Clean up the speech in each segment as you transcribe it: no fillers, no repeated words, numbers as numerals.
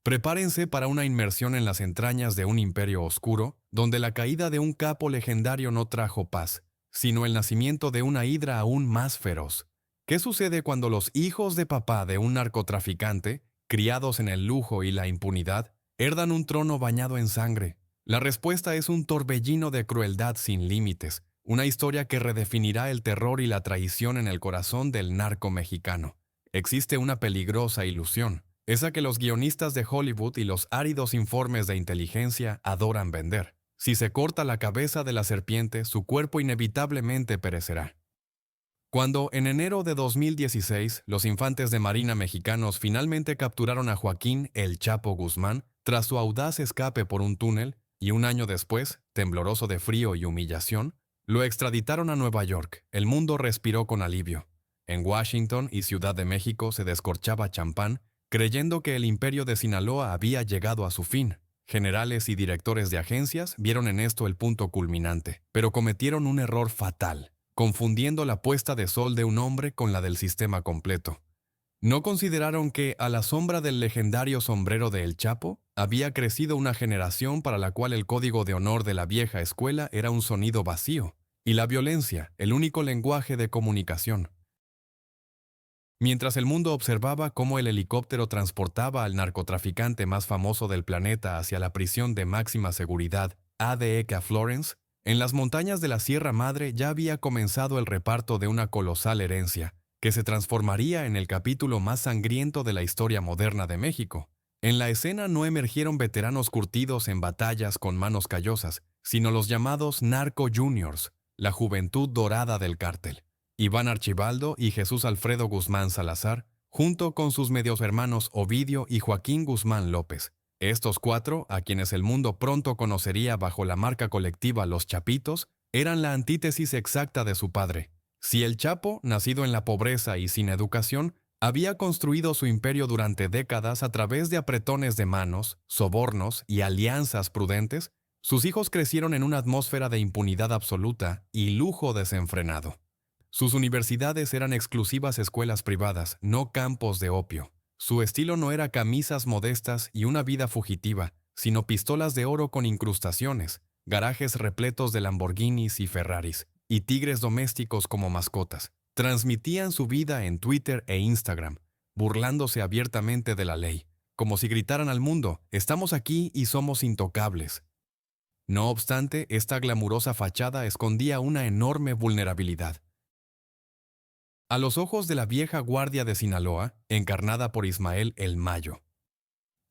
Prepárense para una inmersión en las entrañas de un imperio oscuro, donde la caída de un capo legendario no trajo paz, sino el nacimiento de una hidra aún más feroz. ¿Qué sucede cuando los hijos de papá de un narcotraficante, criados en el lujo y la impunidad, herdan un trono bañado en sangre? La respuesta es un torbellino de crueldad sin límites, una historia que redefinirá el terror y la traición en el corazón del narco mexicano. Existe una peligrosa ilusión, esa que los guionistas de Hollywood y los áridos informes de inteligencia adoran vender. Si se corta la cabeza de la serpiente, su cuerpo inevitablemente perecerá. Cuando, en enero de 2016, los infantes de Marina mexicanos finalmente capturaron a Joaquín El Chapo Guzmán, tras su audaz escape por un túnel, y un año después, tembloroso de frío y humillación, lo extraditaron a Nueva York, el mundo respiró con alivio. En Washington y Ciudad de México se descorchaba champán, creyendo que el imperio de Sinaloa había llegado a su fin. Generales y directores de agencias vieron en esto el punto culminante, pero cometieron un error fatal, confundiendo la puesta de sol de un hombre con la del sistema completo. No consideraron que, a la sombra del legendario sombrero de El Chapo, había crecido una generación para la cual el código de honor de la vieja escuela era un sonido vacío, y la violencia, el único lenguaje de comunicación. Mientras el mundo observaba cómo el helicóptero transportaba al narcotraficante más famoso del planeta hacia la prisión de máxima seguridad, ADECA Florence, en las montañas de la Sierra Madre ya había comenzado el reparto de una colosal herencia, que se transformaría en el capítulo más sangriento de la historia moderna de México. En la escena no emergieron veteranos curtidos en batallas con manos callosas, sino los llamados narco juniors, la juventud dorada del cártel. Iván Archibaldo y Jesús Alfredo Guzmán Salazar, junto con sus medios hermanos Ovidio y Joaquín Guzmán López. Estos cuatro, a quienes el mundo pronto conocería bajo la marca colectiva Los Chapitos, eran la antítesis exacta de su padre. Si el Chapo, nacido en la pobreza y sin educación, había construido su imperio durante décadas a través de apretones de manos, sobornos y alianzas prudentes, sus hijos crecieron en una atmósfera de impunidad absoluta y lujo desenfrenado. Sus universidades eran exclusivas escuelas privadas, no campos de opio. Su estilo no era camisas modestas y una vida fugitiva, sino pistolas de oro con incrustaciones, garajes repletos de Lamborghinis y Ferraris, y tigres domésticos como mascotas. Transmitían su vida en Twitter e Instagram, burlándose abiertamente de la ley, como si gritaran al mundo, «Estamos aquí y somos intocables». No obstante, esta glamurosa fachada escondía una enorme vulnerabilidad. A los ojos de la vieja guardia de Sinaloa, encarnada por Ismael El Mayo.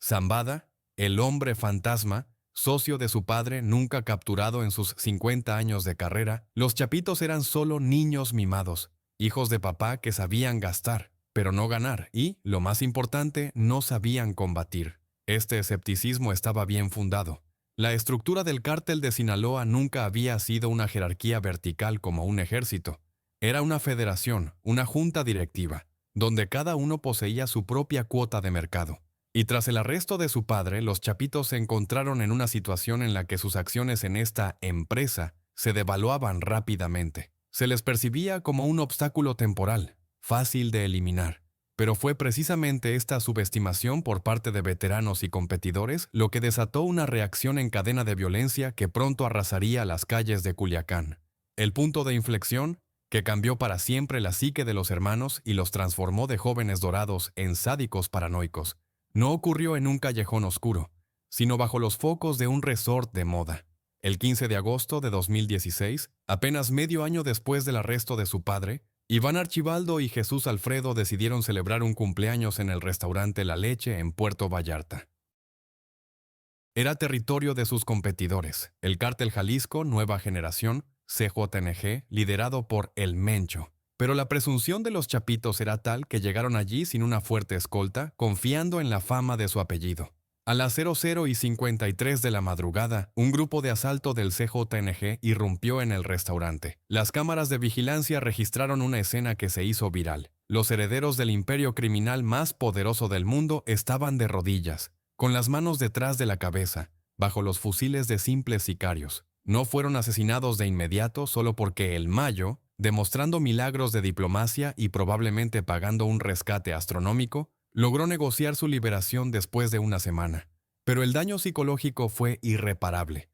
Zambada, el hombre fantasma, socio de su padre nunca capturado en sus 50 años de carrera, los Chapitos eran solo niños mimados, hijos de papá que sabían gastar, pero no ganar y, lo más importante, no sabían combatir. Este escepticismo estaba bien fundado. La estructura del cártel de Sinaloa nunca había sido una jerarquía vertical como un ejército. Era una federación, una junta directiva, donde cada uno poseía su propia cuota de mercado. Y tras el arresto de su padre, los Chapitos se encontraron en una situación en la que sus acciones en esta empresa se devaluaban rápidamente. Se les percibía como un obstáculo temporal, fácil de eliminar. Pero fue precisamente esta subestimación por parte de veteranos y competidores lo que desató una reacción en cadena de violencia que pronto arrasaría las calles de Culiacán. El punto de inflexión, que cambió para siempre la psique de los hermanos y los transformó de jóvenes dorados en sádicos paranoicos, no ocurrió en un callejón oscuro, sino bajo los focos de un resort de moda. El 15 de agosto de 2016, apenas medio año después del arresto de su padre, Iván Archibaldo y Jesús Alfredo decidieron celebrar un cumpleaños en el restaurante La Leche en Puerto Vallarta. Era territorio de sus competidores, el Cártel Jalisco Nueva Generación, CJNG, liderado por El Mencho. Pero la presunción de los Chapitos era tal que llegaron allí sin una fuerte escolta, confiando en la fama de su apellido. A las 00:53 de la madrugada, un grupo de asalto del CJNG irrumpió en el restaurante. Las cámaras de vigilancia registraron una escena que se hizo viral. Los herederos del imperio criminal más poderoso del mundo estaban de rodillas, con las manos detrás de la cabeza, bajo los fusiles de simples sicarios. No fueron asesinados de inmediato solo porque el Mayo, demostrando milagros de diplomacia y probablemente pagando un rescate astronómico, Logró negociar su liberación después de una semana, pero el daño psicológico fue irreparable.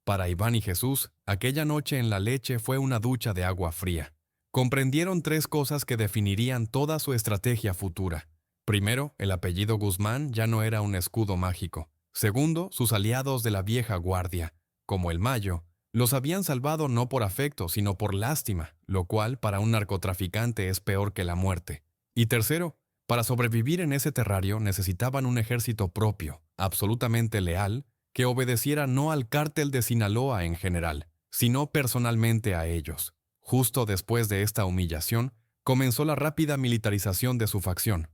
Para Iván y Jesús, aquella noche en la leche fue una ducha de agua fría. Comprendieron tres cosas que definirían toda su estrategia futura. Primero, el apellido Guzmán ya no era un escudo mágico. Segundo, sus aliados de la vieja guardia, como el Mayo, los habían salvado no por afecto, sino por lástima, lo cual para un narcotraficante es peor que la muerte. Y tercero, para sobrevivir en ese terrario necesitaban un ejército propio, absolutamente leal, que obedeciera no al cártel de Sinaloa en general, sino personalmente a ellos. Justo después de esta humillación, comenzó la rápida militarización de su facción.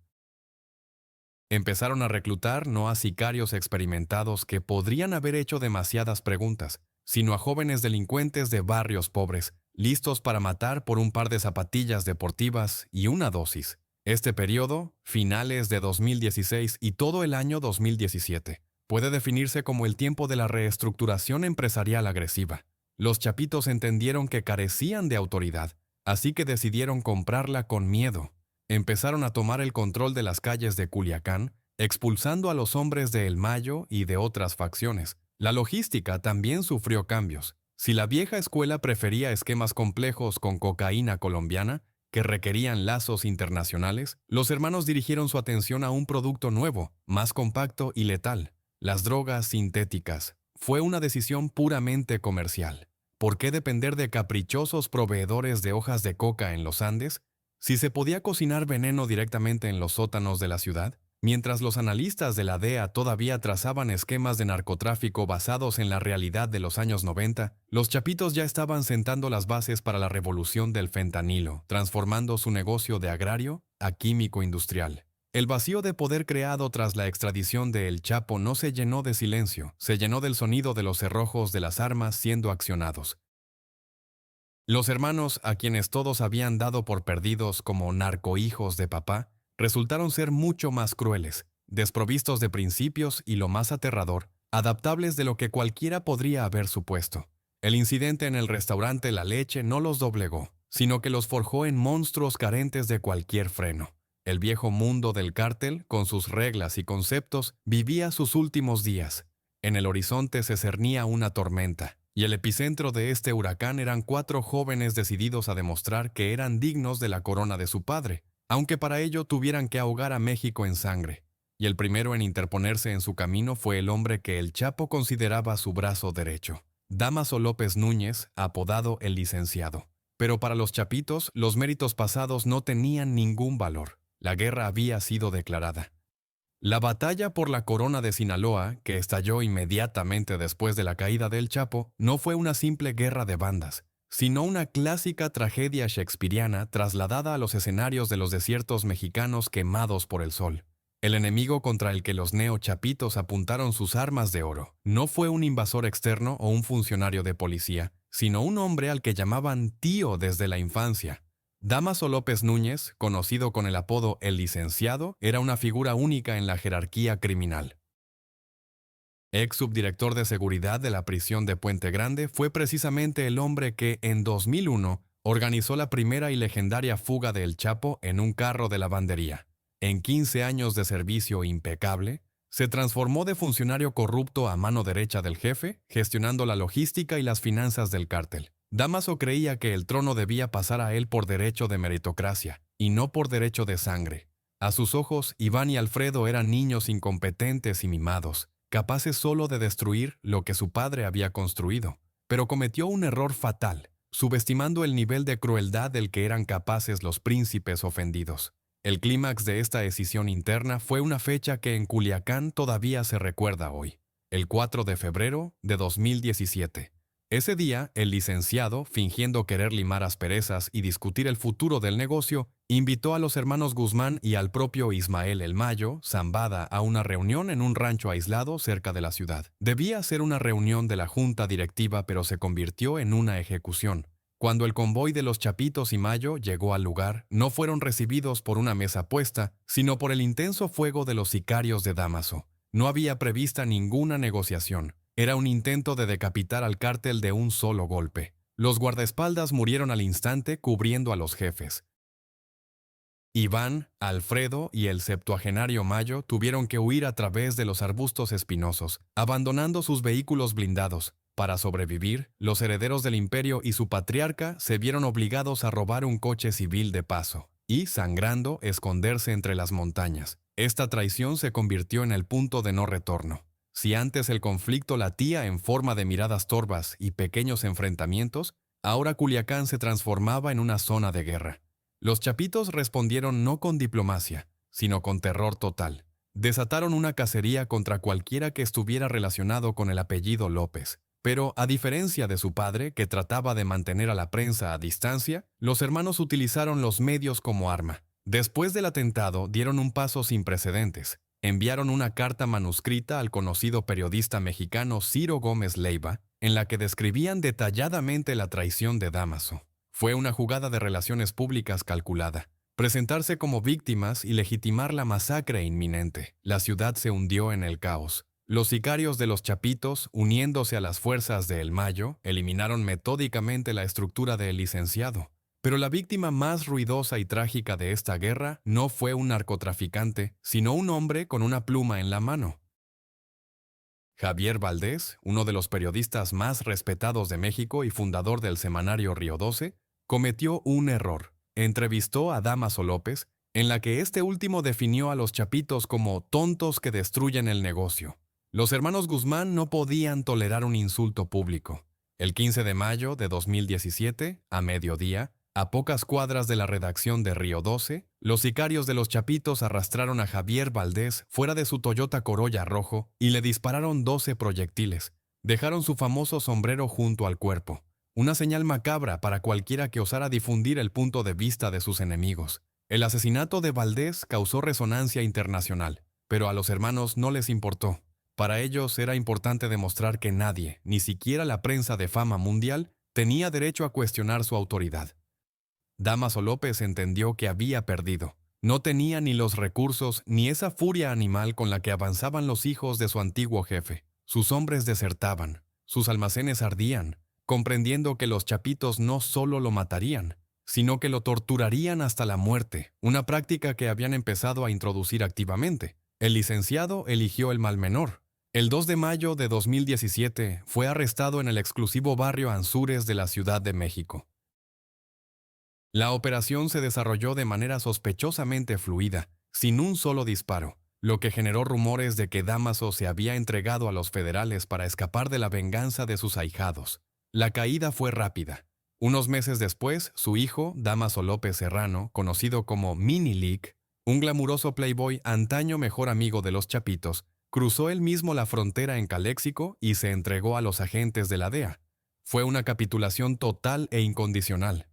Empezaron a reclutar no a sicarios experimentados que podrían haber hecho demasiadas preguntas, sino a jóvenes delincuentes de barrios pobres, listos para matar por un par de zapatillas deportivas y una dosis. Este periodo, finales de 2016 y todo el año 2017, puede definirse como el tiempo de la reestructuración empresarial agresiva. Los chapitos entendieron que carecían de autoridad, así que decidieron comprarla con miedo. Empezaron a tomar el control de las calles de Culiacán, expulsando a los hombres de El Mayo y de otras facciones. La logística también sufrió cambios. Si la vieja escuela prefería esquemas complejos con cocaína colombiana, que requerían lazos internacionales, los hermanos dirigieron su atención a un producto nuevo, más compacto y letal: las drogas sintéticas. Fue una decisión puramente comercial. ¿Por qué depender de caprichosos proveedores de hojas de coca en los Andes, si se podía cocinar veneno directamente en los sótanos de la ciudad? Mientras los analistas de la DEA todavía trazaban esquemas de narcotráfico basados en la realidad de los años 90, los chapitos ya estaban sentando las bases para la revolución del fentanilo, transformando su negocio de agrario a químico industrial. El vacío de poder creado tras la extradición de El Chapo no se llenó de silencio, se llenó del sonido de los cerrojos de las armas siendo accionados. Los hermanos, a quienes todos habían dado por perdidos como narcohijos de papá, resultaron ser mucho más crueles, desprovistos de principios y, lo más aterrador, adaptables de lo que cualquiera podría haber supuesto. El incidente en el restaurante La Leche no los doblegó, sino que los forjó en monstruos carentes de cualquier freno. El viejo mundo del cártel, con sus reglas y conceptos, vivía sus últimos días. En el horizonte se cernía una tormenta, y el epicentro de este huracán eran 4 jóvenes decididos a demostrar que eran dignos de la corona de su padre, aunque para ello tuvieran que ahogar a México en sangre. Y el primero en interponerse en su camino fue el hombre que el Chapo consideraba su brazo derecho: Dámaso López Núñez, apodado el Licenciado. Pero para los chapitos, los méritos pasados no tenían ningún valor. La guerra había sido declarada. La batalla por la corona de Sinaloa, que estalló inmediatamente después de la caída del Chapo, no fue una simple guerra de bandas, sino una clásica tragedia shakespeariana trasladada a los escenarios de los desiertos mexicanos quemados por el sol. El enemigo contra el que los neochapitos apuntaron sus armas de oro no fue un invasor externo o un funcionario de policía, sino un hombre al que llamaban tío desde la infancia. Dámaso López Núñez, conocido con el apodo El Licenciado, era una figura única en la jerarquía criminal. Ex subdirector de seguridad de la prisión de Puente Grande, fue precisamente el hombre que, en 2001, organizó la primera y legendaria fuga de El Chapo en un carro de lavandería. En 15 años de servicio impecable, se transformó de funcionario corrupto a mano derecha del jefe, gestionando la logística y las finanzas del cártel. Dámaso creía que el trono debía pasar a él por derecho de meritocracia, y no por derecho de sangre. A sus ojos, Iván y Alfredo eran niños incompetentes y mimados, capaces solo de destruir lo que su padre había construido. Pero cometió un error fatal, subestimando el nivel de crueldad del que eran capaces los príncipes ofendidos. El clímax de esta escisión interna fue una fecha que en Culiacán todavía se recuerda hoy: el 4 de febrero de 2017. Ese día, el licenciado, fingiendo querer limar asperezas y discutir el futuro del negocio, invitó a los hermanos Guzmán y al propio Ismael El Mayo, Zambada, a una reunión en un rancho aislado cerca de la ciudad. Debía ser una reunión de la junta directiva, pero se convirtió en una ejecución. Cuando el convoy de los Chapitos y Mayo llegó al lugar, no fueron recibidos por una mesa puesta, sino por el intenso fuego de los sicarios de Dámaso. No había prevista ninguna negociación. Era un intento de decapitar al cártel de un solo golpe. Los guardaespaldas murieron al instante cubriendo a los jefes. Iván, Alfredo y el septuagenario Mayo tuvieron que huir a través de los arbustos espinosos, abandonando sus vehículos blindados. Para sobrevivir, los herederos del imperio y su patriarca se vieron obligados a robar un coche civil de paso y, sangrando, esconderse entre las montañas. Esta traición se convirtió en el punto de no retorno. Si antes el conflicto latía en forma de miradas torvas y pequeños enfrentamientos, ahora Culiacán se transformaba en una zona de guerra. Los chapitos respondieron no con diplomacia, sino con terror total. Desataron una cacería contra cualquiera que estuviera relacionado con el apellido López. Pero, a diferencia de su padre, que trataba de mantener a la prensa a distancia, los hermanos utilizaron los medios como arma. Después del atentado, dieron un paso sin precedentes. Enviaron una carta manuscrita al conocido periodista mexicano Ciro Gómez Leiva, en la que describían detalladamente la traición de Dámaso. Fue una jugada de relaciones públicas calculada. Presentarse como víctimas y legitimar la masacre inminente. La ciudad se hundió en el caos. Los sicarios de los chapitos, uniéndose a las fuerzas de El Mayo, eliminaron metódicamente la estructura del licenciado. Pero la víctima más ruidosa y trágica de esta guerra no fue un narcotraficante, sino un hombre con una pluma en la mano. Javier Valdés, uno de los periodistas más respetados de México y fundador del semanario Río 12, cometió un error. Entrevistó a Dámaso López, en la que este último definió a los chapitos como tontos que destruyen el negocio. Los hermanos Guzmán no podían tolerar un insulto público. El 15 de mayo de 2017, a mediodía, a pocas cuadras de la redacción de Río 12, los sicarios de los chapitos arrastraron a Javier Valdés fuera de su Toyota Corolla rojo y le dispararon 12 proyectiles. Dejaron su famoso sombrero junto al cuerpo, una señal macabra para cualquiera que osara difundir el punto de vista de sus enemigos. El asesinato de Valdés causó resonancia internacional, pero a los hermanos no les importó. Para ellos era importante demostrar que nadie, ni siquiera la prensa de fama mundial, tenía derecho a cuestionar su autoridad. Dámaso López entendió que había perdido. No tenía ni los recursos ni esa furia animal con la que avanzaban los hijos de su antiguo jefe. Sus hombres desertaban, sus almacenes ardían, comprendiendo que los chapitos no solo lo matarían, sino que lo torturarían hasta la muerte, una práctica que habían empezado a introducir activamente. El licenciado eligió el mal menor. El 2 de mayo de 2017 fue arrestado en el exclusivo barrio Anzures de la Ciudad de México. La operación se desarrolló de manera sospechosamente fluida, sin un solo disparo, lo que generó rumores de que Dámaso se había entregado a los federales para escapar de la venganza de sus ahijados. La caída fue rápida. Unos meses después, su hijo, Dámaso López Serrano, conocido como Mini Lick, un glamuroso playboy antaño mejor amigo de los chapitos, cruzó él mismo la frontera en Caléxico y se entregó a los agentes de la DEA. Fue una capitulación total e incondicional.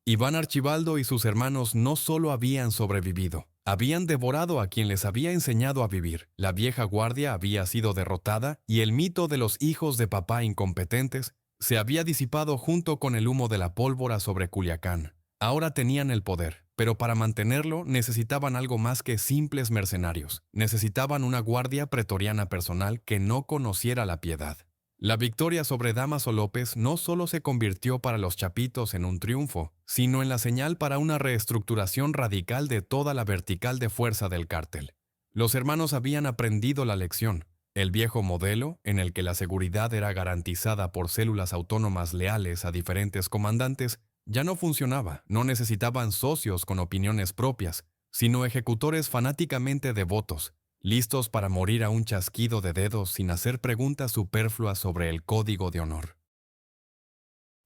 Iván Archibaldo y sus hermanos no solo habían sobrevivido, habían devorado a quien les había enseñado a vivir. La vieja guardia había sido derrotada y el mito de los hijos de papá incompetentes se había disipado junto con el humo de la pólvora sobre Culiacán. Ahora tenían el poder, pero para mantenerlo necesitaban algo más que simples mercenarios. Necesitaban una guardia pretoriana personal que no conociera la piedad. La victoria sobre Dámaso López no solo se convirtió para los chapitos en un triunfo, sino en la señal para una reestructuración radical de toda la vertical de fuerza del cártel. Los hermanos habían aprendido la lección. El viejo modelo, en el que la seguridad era garantizada por células autónomas leales a diferentes comandantes, ya no funcionaba. No necesitaban socios con opiniones propias, sino ejecutores fanáticamente devotos, listos para morir a un chasquido de dedos sin hacer preguntas superfluas sobre el código de honor.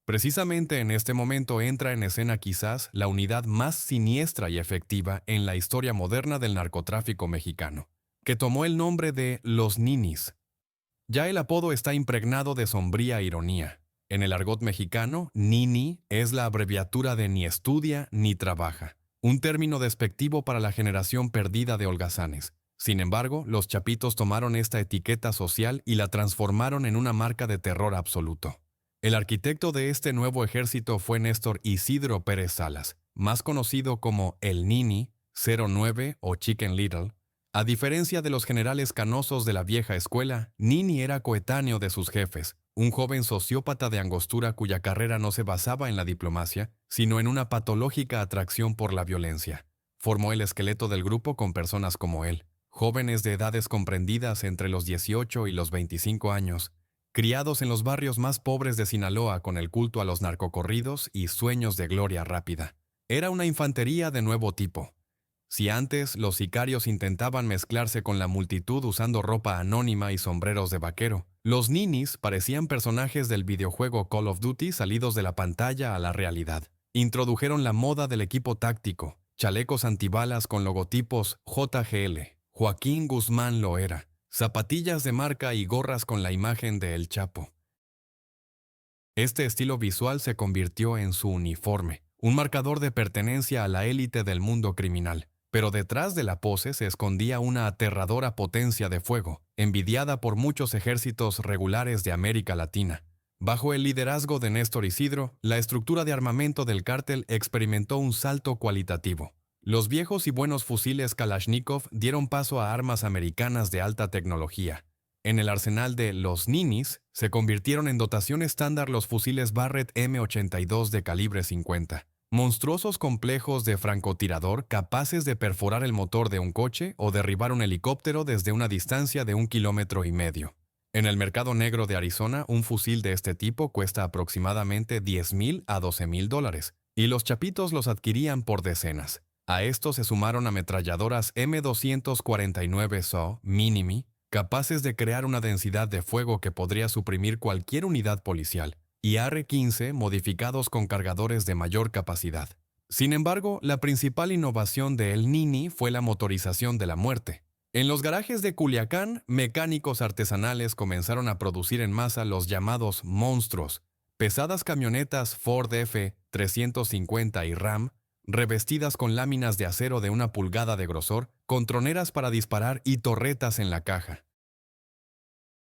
Precisamente en este momento entra en escena quizás la unidad más siniestra y efectiva en la historia moderna del narcotráfico mexicano, que tomó el nombre de Los Ninis. Ya el apodo está impregnado de sombría ironía. En el argot mexicano, Nini es la abreviatura de ni estudia ni trabaja, un término despectivo para la generación perdida de holgazanes. Sin embargo, los chapitos tomaron esta etiqueta social y la transformaron en una marca de terror absoluto. El arquitecto de este nuevo ejército fue Néstor Isidro Pérez Salas, más conocido como el Nini, 09 o Chicken Little. A diferencia de los generales canosos de la vieja escuela, Nini era coetáneo de sus jefes, un joven sociópata de angostura cuya carrera no se basaba en la diplomacia, sino en una patológica atracción por la violencia. Formó el esqueleto del grupo con personas como él, jóvenes de edades comprendidas entre los 18 y los 25 años, criados en los barrios más pobres de Sinaloa con el culto a los narcocorridos y sueños de gloria rápida. Era una infantería de nuevo tipo. Si antes los sicarios intentaban mezclarse con la multitud usando ropa anónima y sombreros de vaquero, los ninis parecían personajes del videojuego Call of Duty salidos de la pantalla a la realidad. Introdujeron la moda del equipo táctico, chalecos antibalas con logotipos JGL, Joaquín Guzmán Loera, zapatillas de marca y gorras con la imagen de El Chapo. Este estilo visual se convirtió en su uniforme, un marcador de pertenencia a la élite del mundo criminal. Pero detrás de la pose se escondía una aterradora potencia de fuego, envidiada por muchos ejércitos regulares de América Latina. Bajo el liderazgo de Néstor Isidro, la estructura de armamento del cártel experimentó un salto cualitativo. Los viejos y buenos fusiles Kalashnikov dieron paso a armas americanas de alta tecnología. En el arsenal de los ninis se convirtieron en dotación estándar los fusiles Barrett M82 de calibre 50. Monstruosos complejos de francotirador capaces de perforar el motor de un coche o derribar un helicóptero desde una distancia de 1,5 kilómetros. En el mercado negro de Arizona, un fusil de este tipo cuesta aproximadamente $10,000 a $12,000, y los chapitos los adquirían por decenas. A esto se sumaron ametralladoras M249 SAW Minimi, capaces de crear una densidad de fuego que podría suprimir cualquier unidad policial, y AR-15 modificados con cargadores de mayor capacidad. Sin embargo, la principal innovación de El Nini fue la motorización de la muerte. En los garajes de Culiacán, mecánicos artesanales comenzaron a producir en masa los llamados monstruos, pesadas camionetas Ford F-350 y Ram, revestidas con láminas de acero de 1 pulgada de grosor, con troneras para disparar y torretas en la caja.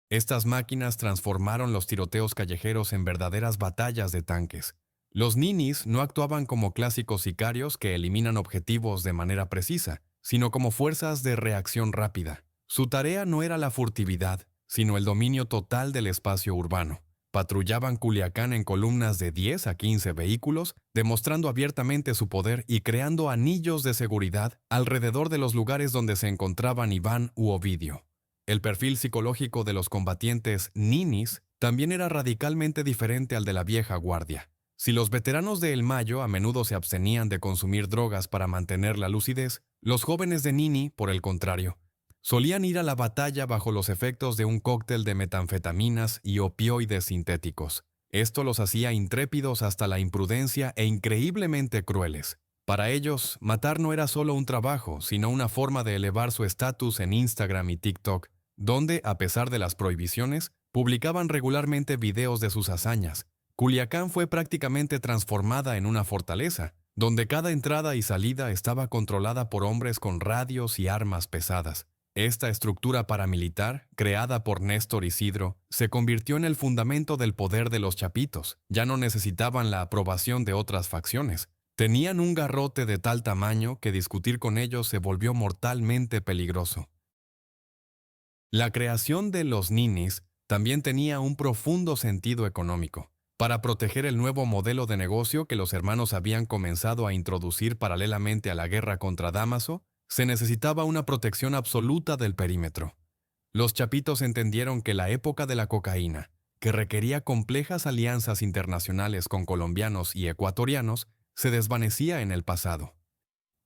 Estas máquinas transformaron los tiroteos callejeros en verdaderas batallas de tanques. Los ninis no actuaban como clásicos sicarios que eliminan objetivos de manera precisa, sino como fuerzas de reacción rápida. Su tarea no era la furtividad, sino el dominio total del espacio urbano. Patrullaban Culiacán en columnas de 10 a 15 vehículos, demostrando abiertamente su poder y creando anillos de seguridad alrededor de los lugares donde se encontraban Iván u Ovidio. El perfil psicológico de los combatientes ninis también era radicalmente diferente al de la vieja guardia. Si los veteranos de El Mayo a menudo se abstenían de consumir drogas para mantener la lucidez, los jóvenes de Nini, por el contrario, solían ir a la batalla bajo los efectos de un cóctel de metanfetaminas y opioides sintéticos. Esto los hacía intrépidos hasta la imprudencia e increíblemente crueles. Para ellos, matar no era solo un trabajo, sino una forma de elevar su estatus en Instagram y TikTok, donde, a pesar de las prohibiciones, publicaban regularmente videos de sus hazañas. Culiacán fue prácticamente transformada en una fortaleza, donde cada entrada y salida estaba controlada por hombres con radios y armas pesadas. Esta estructura paramilitar, creada por Néstor Isidro, se convirtió en el fundamento del poder de los chapitos. Ya no necesitaban la aprobación de otras facciones. Tenían un garrote de tal tamaño que discutir con ellos se volvió mortalmente peligroso. La creación de los ninis también tenía un profundo sentido económico. Para proteger el nuevo modelo de negocio que los hermanos habían comenzado a introducir paralelamente a la guerra contra Dámaso, se necesitaba una protección absoluta del perímetro. Los chapitos entendieron que la época de la cocaína, que requería complejas alianzas internacionales con colombianos y ecuatorianos, se desvanecía en el pasado.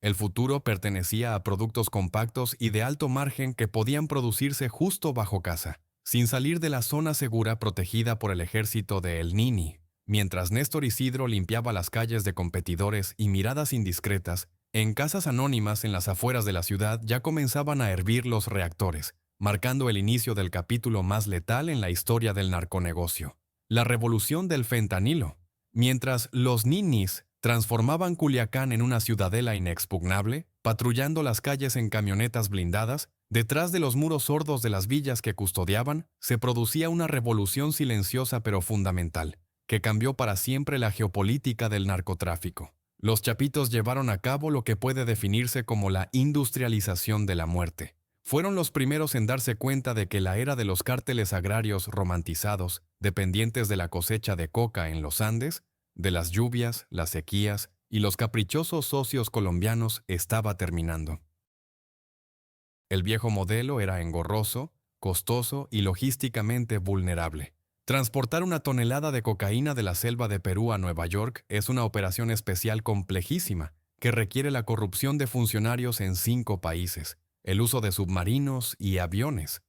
El futuro pertenecía a productos compactos y de alto margen que podían producirse justo bajo casa, sin salir de la zona segura protegida por el ejército de El Nini. Mientras Néstor Isidro limpiaba las calles de competidores y miradas indiscretas, en casas anónimas en las afueras de la ciudad ya comenzaban a hervir los reactores, marcando el inicio del capítulo más letal en la historia del narconegocio, la revolución del fentanilo. Mientras los ninis transformaban Culiacán en una ciudadela inexpugnable, patrullando las calles en camionetas blindadas, detrás de los muros sordos de las villas que custodiaban, se producía una revolución silenciosa pero fundamental, que cambió para siempre la geopolítica del narcotráfico. Los chapitos llevaron a cabo lo que puede definirse como la industrialización de la muerte. Fueron los primeros en darse cuenta de que la era de los cárteles agrarios romantizados, dependientes de la cosecha de coca en los Andes, de las lluvias, las sequías y los caprichosos socios colombianos estaba terminando. El viejo modelo era engorroso, costoso y logísticamente vulnerable. Transportar una tonelada de cocaína de la selva de Perú a Nueva York es una operación especial complejísima que requiere la corrupción de funcionarios en 5 países, el uso de submarinos y aviones.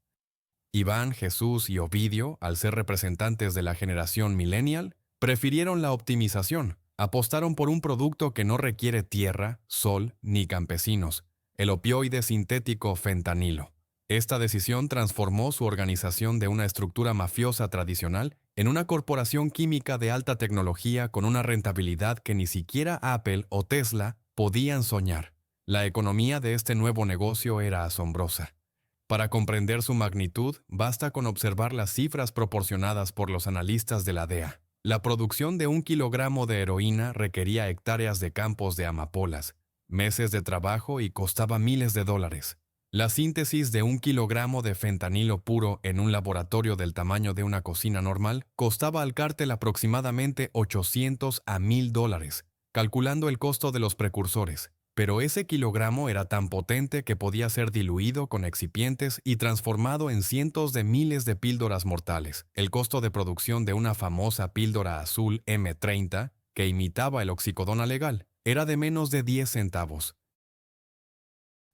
Iván, Jesús y Ovidio, al ser representantes de la generación millennial, prefirieron la optimización, apostaron por un producto que no requiere tierra, sol ni campesinos, el opioide sintético fentanilo. Esta decisión transformó su organización de una estructura mafiosa tradicional en una corporación química de alta tecnología con una rentabilidad que ni siquiera Apple o Tesla podían soñar. La economía de este nuevo negocio era asombrosa. Para comprender su magnitud, basta con observar las cifras proporcionadas por los analistas de la DEA. La producción de 1 kilogramo de heroína requería hectáreas de campos de amapolas, meses de trabajo y costaba miles de dólares. La síntesis de 1 kilogramo de fentanilo puro en un laboratorio del tamaño de una cocina normal costaba al cártel aproximadamente 800 a 1000 dólares, calculando el costo de los precursores. Pero ese kilogramo era tan potente que podía ser diluido con excipientes y transformado en cientos de miles de píldoras mortales. El costo de producción de una famosa píldora azul M30, que imitaba el oxicodona legal, era de menos de 10 centavos.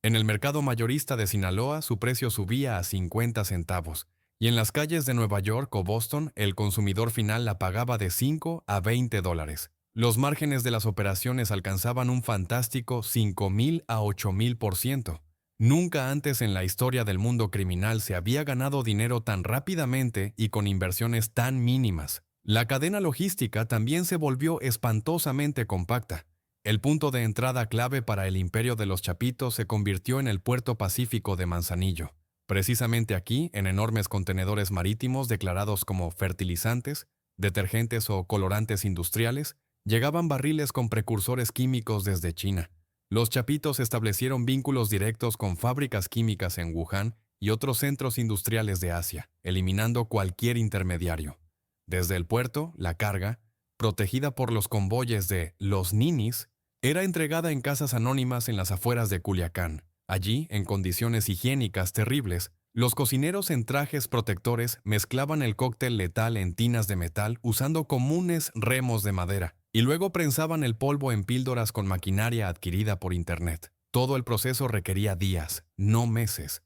En el mercado mayorista de Sinaloa su precio subía a 50 centavos, y en las calles de Nueva York o Boston el consumidor final la pagaba de 5 a 20 dólares. Los márgenes de las operaciones alcanzaban un fantástico 5,000 a 8,000%. Nunca antes en la historia del mundo criminal se había ganado dinero tan rápidamente y con inversiones tan mínimas. La cadena logística también se volvió espantosamente compacta. El punto de entrada clave para el imperio de los Chapitos se convirtió en el puerto pacífico de Manzanillo. Precisamente aquí, en enormes contenedores marítimos declarados como fertilizantes, detergentes o colorantes industriales, llegaban barriles con precursores químicos desde China. Los Chapitos establecieron vínculos directos con fábricas químicas en Wuhan y otros centros industriales de Asia, eliminando cualquier intermediario. Desde el puerto, la carga, protegida por los convoyes de los ninis, era entregada en casas anónimas en las afueras de Culiacán. Allí, en condiciones higiénicas terribles, los cocineros en trajes protectores mezclaban el cóctel letal en tinas de metal usando comunes remos de madera, y luego prensaban el polvo en píldoras con maquinaria adquirida por Internet. Todo el proceso requería días, no meses.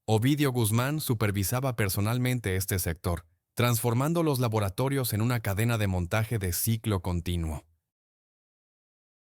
Ovidio Guzmán supervisaba personalmente este sector, transformando los laboratorios en una cadena de montaje de ciclo continuo.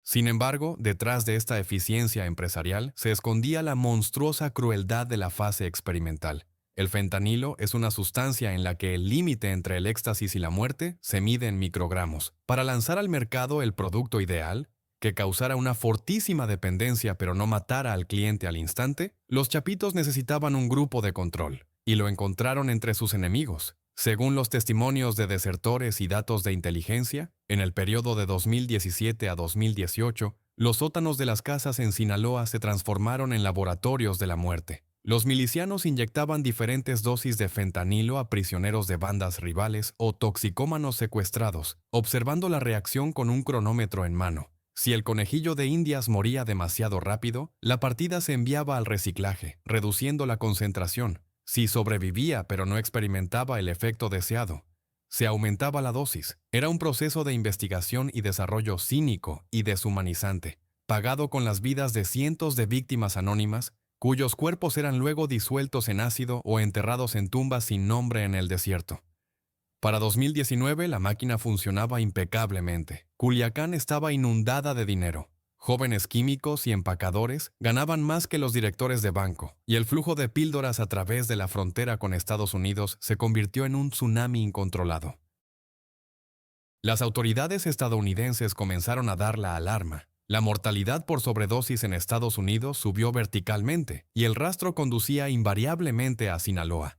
Sin embargo, detrás de esta eficiencia empresarial se escondía la monstruosa crueldad de la fase experimental. El fentanilo es una sustancia en la que el límite entre el éxtasis y la muerte se mide en microgramos. Para lanzar al mercado el producto ideal, que causara una fortísima dependencia pero no matara al cliente al instante, los Chapitos necesitaban un grupo de control, y lo encontraron entre sus enemigos. Según los testimonios de desertores y datos de inteligencia, en el periodo de 2017 a 2018, los sótanos de las casas en Sinaloa se transformaron en laboratorios de la muerte. Los milicianos inyectaban diferentes dosis de fentanilo a prisioneros de bandas rivales o toxicómanos secuestrados, observando la reacción con un cronómetro en mano. Si el conejillo de Indias moría demasiado rápido, la partida se enviaba al reciclaje, reduciendo la concentración. Si sobrevivía pero no experimentaba el efecto deseado, se aumentaba la dosis. Era un proceso de investigación y desarrollo cínico y deshumanizante, pagado con las vidas de cientos de víctimas anónimas, cuyos cuerpos eran luego disueltos en ácido o enterrados en tumbas sin nombre en el desierto. Para 2019 la máquina funcionaba impecablemente. Culiacán estaba inundada de dinero. Jóvenes químicos y empacadores ganaban más que los directores de banco, y el flujo de píldoras a través de la frontera con Estados Unidos se convirtió en un tsunami incontrolado. Las autoridades estadounidenses comenzaron a dar la alarma. La mortalidad por sobredosis en Estados Unidos subió verticalmente, y el rastro conducía invariablemente a Sinaloa.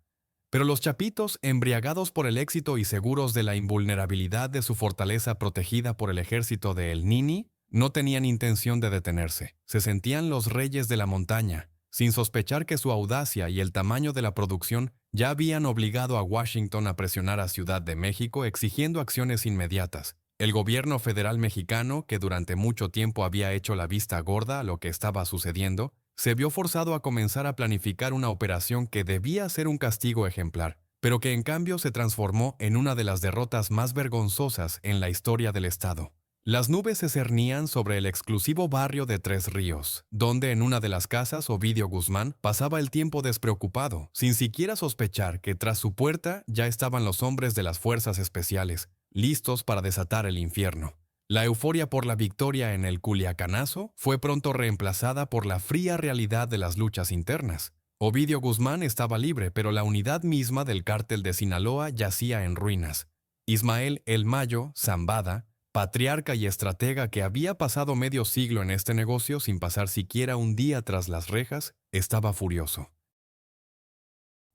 Pero los Chapitos, embriagados por el éxito y seguros de la invulnerabilidad de su fortaleza protegida por el ejército de El Nini, no tenían intención de detenerse. Se sentían los reyes de la montaña, sin sospechar que su audacia y el tamaño de la producción ya habían obligado a Washington a presionar a Ciudad de México exigiendo acciones inmediatas. El gobierno federal mexicano, que durante mucho tiempo había hecho la vista gorda a lo que estaba sucediendo, se vio forzado a comenzar a planificar una operación que debía ser un castigo ejemplar, pero que en cambio se transformó en una de las derrotas más vergonzosas en la historia del Estado. Las nubes se cernían sobre el exclusivo barrio de Tres Ríos, donde en una de las casas Ovidio Guzmán pasaba el tiempo despreocupado, sin siquiera sospechar que tras su puerta ya estaban los hombres de las fuerzas especiales, listos para desatar el infierno. La euforia por la victoria en el Culiacanazo fue pronto reemplazada por la fría realidad de las luchas internas. Ovidio Guzmán estaba libre, pero la unidad misma del cártel de Sinaloa yacía en ruinas. Ismael El Mayo Zambada, patriarca y estratega que había pasado medio siglo en este negocio sin pasar siquiera un día tras las rejas, estaba furioso.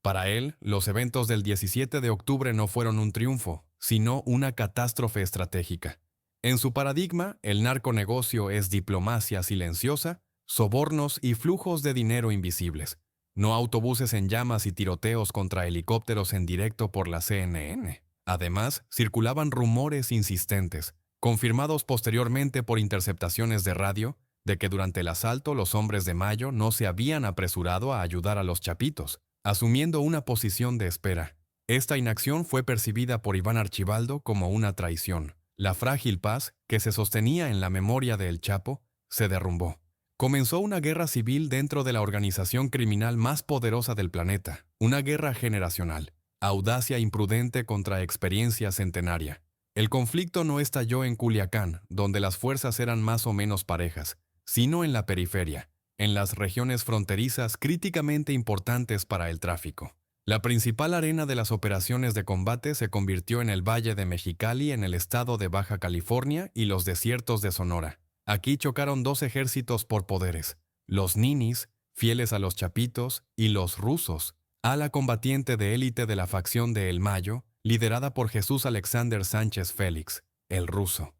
Para él, los eventos del 17 de octubre no fueron un triunfo, sino una catástrofe estratégica. En su paradigma, el narconegocio es diplomacia silenciosa, sobornos y flujos de dinero invisibles, no autobuses en llamas y tiroteos contra helicópteros en directo por la CNN. Además, circulaban rumores insistentes, confirmados posteriormente por interceptaciones de radio, de que durante el asalto los hombres de Mayo no se habían apresurado a ayudar a los chapitos, asumiendo una posición de espera. Esta inacción fue percibida por Iván Archibaldo como una traición. La frágil paz, que se sostenía en la memoria de El Chapo, se derrumbó. Comenzó una guerra civil dentro de la organización criminal más poderosa del planeta, una guerra generacional, audacia imprudente contra experiencia centenaria. El conflicto no estalló en Culiacán, donde las fuerzas eran más o menos parejas, sino en la periferia, en las regiones fronterizas críticamente importantes para el tráfico. La principal arena de las operaciones de combate se convirtió en el Valle de Mexicali en el estado de Baja California y los desiertos de Sonora. Aquí chocaron dos ejércitos por poderes, los ninis, fieles a los chapitos, y los rusos, ala combatiente de élite de la facción de El Mayo, liderada por Jesús Alexander Sánchez Félix, el ruso.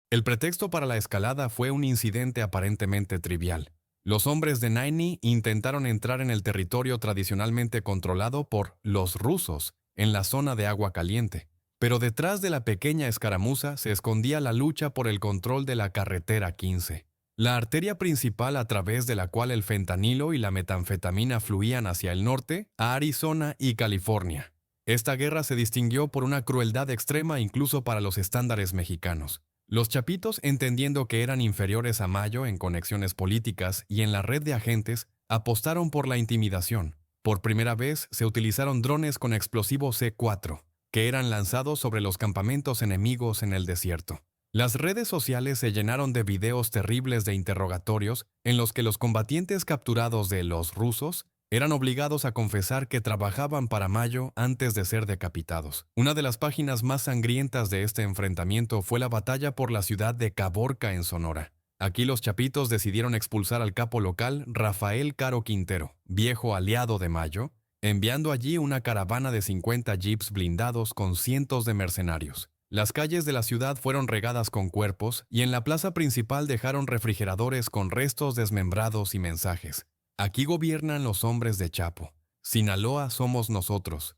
El pretexto para la escalada fue un incidente aparentemente trivial. Los hombres de Naini intentaron entrar en el territorio tradicionalmente controlado por los rusos, en la zona de Agua Caliente. Pero detrás de la pequeña escaramuza se escondía la lucha por el control de la carretera 15, la arteria principal a través de la cual el fentanilo y la metanfetamina fluían hacia el norte, a Arizona y California. Esta guerra se distinguió por una crueldad extrema incluso para los estándares mexicanos. Los chapitos, entendiendo que eran inferiores a Mayo en conexiones políticas y en la red de agentes, apostaron por la intimidación. Por primera vez se utilizaron drones con explosivo C4, que eran lanzados sobre los campamentos enemigos en el desierto. Las redes sociales se llenaron de videos terribles de interrogatorios en los que los combatientes capturados de los rusos eran obligados a confesar que trabajaban para Mayo antes de ser decapitados. Una de las páginas más sangrientas de este enfrentamiento fue la batalla por la ciudad de Caborca en Sonora. Aquí los chapitos decidieron expulsar al capo local Rafael Caro Quintero, viejo aliado de Mayo, enviando allí una caravana de 50 jeeps blindados con cientos de mercenarios. Las calles de la ciudad fueron regadas con cuerpos y en la plaza principal dejaron refrigeradores con restos desmembrados y mensajes. Aquí gobiernan los hombres de Chapo. Sinaloa somos nosotros.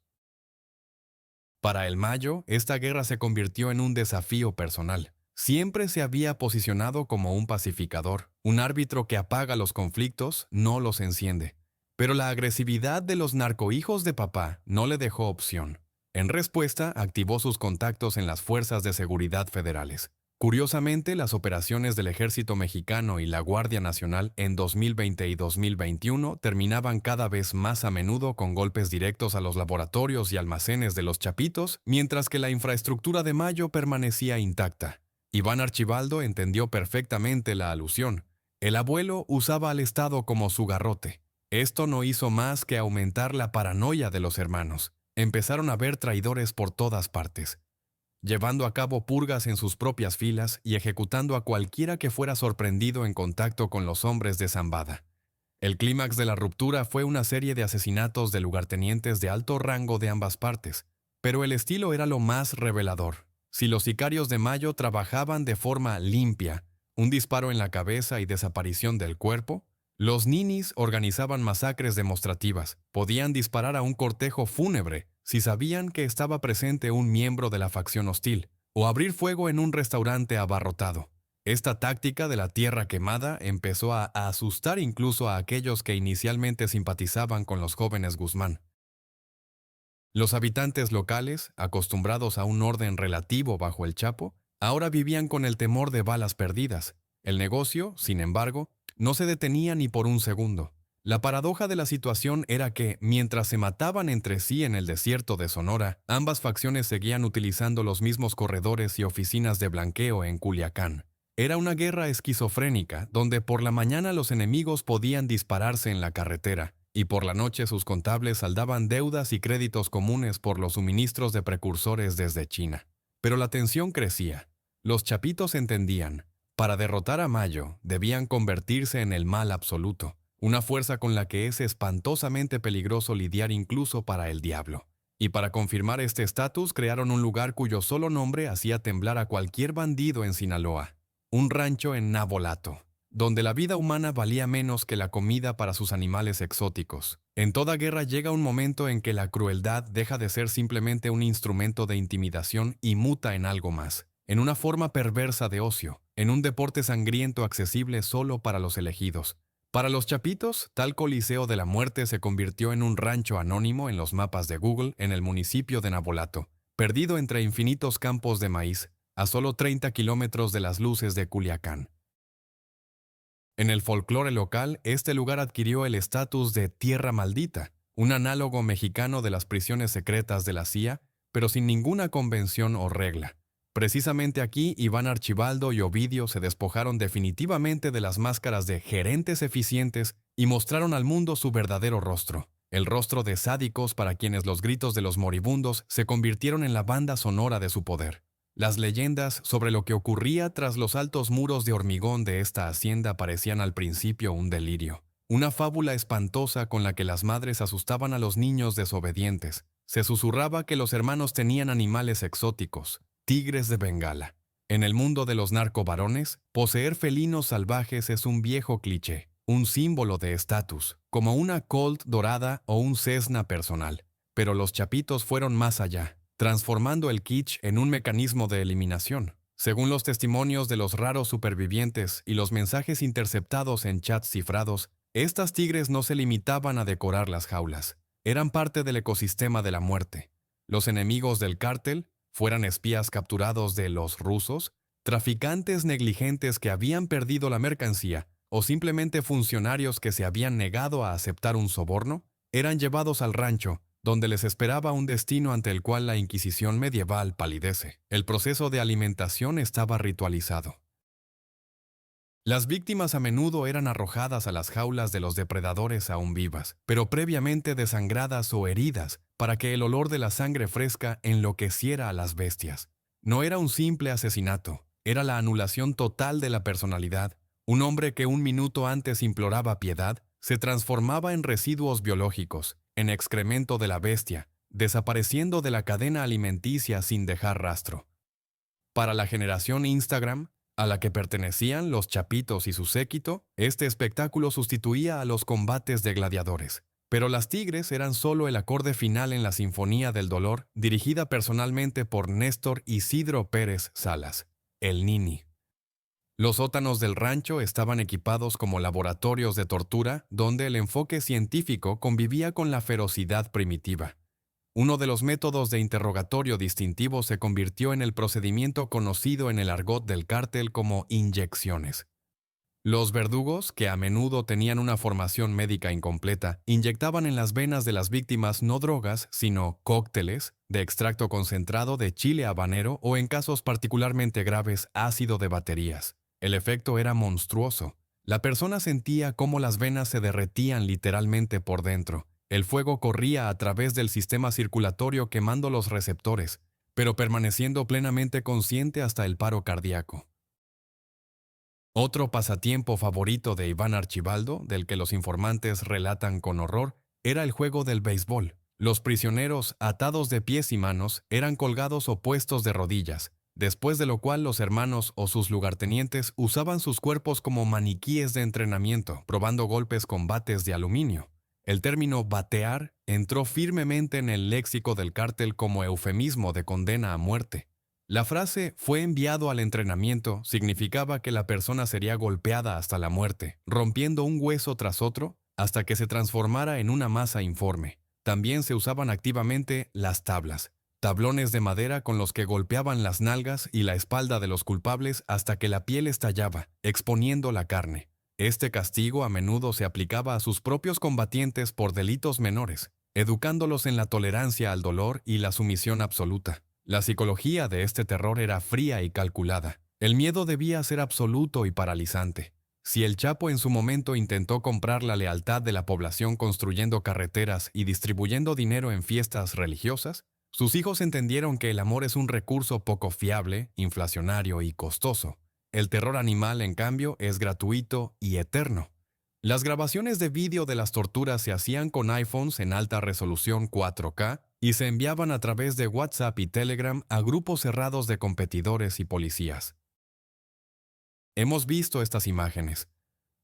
Para El Mayo, esta guerra se convirtió en un desafío personal. Siempre se había posicionado como un pacificador, un árbitro que apaga los conflictos, no los enciende. Pero la agresividad de los narcohijos de papá no le dejó opción. En respuesta, activó sus contactos en las fuerzas de seguridad federales. Curiosamente, las operaciones del Ejército Mexicano y la Guardia Nacional en 2020 y 2021 terminaban cada vez más a menudo con golpes directos a los laboratorios y almacenes de los chapitos, mientras que la infraestructura de Mayo permanecía intacta. Iván Archibaldo entendió perfectamente la alusión. El abuelo usaba al Estado como su garrote. Esto no hizo más que aumentar la paranoia de los hermanos. Empezaron a ver traidores por todas partes, llevando a cabo purgas en sus propias filas y ejecutando a cualquiera que fuera sorprendido en contacto con los hombres de Zambada. El clímax de la ruptura fue una serie de asesinatos de lugartenientes de alto rango de ambas partes, pero el estilo era lo más revelador. Si los sicarios de Mayo trabajaban de forma limpia, un disparo en la cabeza y desaparición del cuerpo, los ninis organizaban masacres demostrativas, podían disparar a un cortejo fúnebre si sabían que estaba presente un miembro de la facción hostil. o abrir fuego en un restaurante abarrotado. Esta táctica de la tierra quemada empezó a asustar incluso a aquellos que inicialmente simpatizaban con los jóvenes Guzmán. Los habitantes locales, acostumbrados a un orden relativo bajo el Chapo, ahora vivían con el temor de balas perdidas. El negocio, sin embargo, no se detenía ni por un segundo. La paradoja de la situación era que, mientras se mataban entre sí en el desierto de Sonora, ambas facciones seguían utilizando los mismos corredores y oficinas de blanqueo en Culiacán. Era una guerra esquizofrénica, donde por la mañana los enemigos podían dispararse en la carretera, y por la noche sus contables saldaban deudas y créditos comunes por los suministros de precursores desde China. Pero la tensión crecía. Los chapitos entendían, para derrotar a Mayo, debían convertirse en el mal absoluto, una fuerza con la que es espantosamente peligroso lidiar incluso para el diablo. Y para confirmar este estatus crearon un lugar cuyo solo nombre hacía temblar a cualquier bandido en Sinaloa. Un rancho en Navolato, donde la vida humana valía menos que la comida para sus animales exóticos. En toda guerra llega un momento en que la crueldad deja de ser simplemente un instrumento de intimidación y muta en algo más, en una forma perversa de ocio, en un deporte sangriento accesible solo para los elegidos. Para los chapitos, tal Coliseo de la Muerte se convirtió en un rancho anónimo en los mapas de Google en el municipio de Navolato, perdido entre infinitos campos de maíz, a solo 30 kilómetros de las luces de Culiacán. En el folclore local, este lugar adquirió el estatus de Tierra Maldita, un análogo mexicano de las prisiones secretas de la CIA, pero sin ninguna convención o regla. Precisamente aquí, Iván Archibaldo y Ovidio se despojaron definitivamente de las máscaras de gerentes eficientes y mostraron al mundo su verdadero rostro, el rostro de sádicos para quienes los gritos de los moribundos se convirtieron en la banda sonora de su poder. Las leyendas sobre lo que ocurría tras los altos muros de hormigón de esta hacienda parecían al principio un delirio, una fábula espantosa con la que las madres asustaban a los niños desobedientes. Se susurraba que los hermanos tenían animales exóticos, tigres de Bengala. En el mundo de los narcovarones, poseer felinos salvajes es un viejo cliché, un símbolo de estatus, como una Colt dorada o un Cessna personal. Pero los chapitos fueron más allá, transformando el kitsch en un mecanismo de eliminación. Según los testimonios de los raros supervivientes y los mensajes interceptados en chats cifrados, estas tigres no se limitaban a decorar las jaulas. Eran parte del ecosistema de la muerte. Los enemigos del cártel, fueran espías capturados de los rusos, traficantes negligentes que habían perdido la mercancía o simplemente funcionarios que se habían negado a aceptar un soborno, eran llevados al rancho, donde les esperaba un destino ante el cual la Inquisición medieval palidece. El proceso de alimentación estaba ritualizado. Las víctimas a menudo eran arrojadas a las jaulas de los depredadores aún vivas, pero previamente desangradas o heridas, para que el olor de la sangre fresca enloqueciera a las bestias. No era un simple asesinato, era la anulación total de la personalidad. Un hombre que un minuto antes imploraba piedad, se transformaba en residuos biológicos, en excremento de la bestia, desapareciendo de la cadena alimenticia sin dejar rastro. Para la generación Instagram, a la que pertenecían los chapitos y su séquito, este espectáculo sustituía a los combates de gladiadores. Pero las tigres eran solo el acorde final en la Sinfonía del Dolor, dirigida personalmente por Néstor Isidro Pérez Salas, el Nini. Los sótanos del rancho estaban equipados como laboratorios de tortura, donde el enfoque científico convivía con la ferocidad primitiva. Uno de los métodos de interrogatorio distintivo se convirtió en el procedimiento conocido en el argot del cártel como inyecciones. Los verdugos, que a menudo tenían una formación médica incompleta, inyectaban en las venas de las víctimas no drogas, sino cócteles de extracto concentrado de chile habanero o, en casos particularmente graves, ácido de baterías. El efecto era monstruoso. La persona sentía cómo las venas se derretían literalmente por dentro. El fuego corría a través del sistema circulatorio quemando los receptores, pero permaneciendo plenamente consciente hasta el paro cardíaco. Otro pasatiempo favorito de Iván Archibaldo, del que los informantes relatan con horror, era el juego del béisbol. Los prisioneros, atados de pies y manos, eran colgados o puestos de rodillas, después de lo cual los hermanos o sus lugartenientes usaban sus cuerpos como maniquíes de entrenamiento, probando golpes con bates de aluminio. El término batear entró firmemente en el léxico del cártel como eufemismo de condena a muerte. La frase "fue enviado al entrenamiento" significaba que la persona sería golpeada hasta la muerte, rompiendo un hueso tras otro hasta que se transformara en una masa informe. También se usaban activamente las tablas, tablones de madera con los que golpeaban las nalgas y la espalda de los culpables hasta que la piel estallaba, exponiendo la carne. Este castigo a menudo se aplicaba a sus propios combatientes por delitos menores, educándolos en la tolerancia al dolor y la sumisión absoluta. La psicología de este terror era fría y calculada. El miedo debía ser absoluto y paralizante. Si el Chapo en su momento intentó comprar la lealtad de la población construyendo carreteras y distribuyendo dinero en fiestas religiosas, sus hijos entendieron que el amor es un recurso poco fiable, inflacionario y costoso. El terror animal, en cambio, es gratuito y eterno. Las grabaciones de vídeo de las torturas se hacían con iPhones en alta resolución 4K y se enviaban a través de WhatsApp y Telegram a grupos cerrados de competidores y policías. Hemos visto estas imágenes.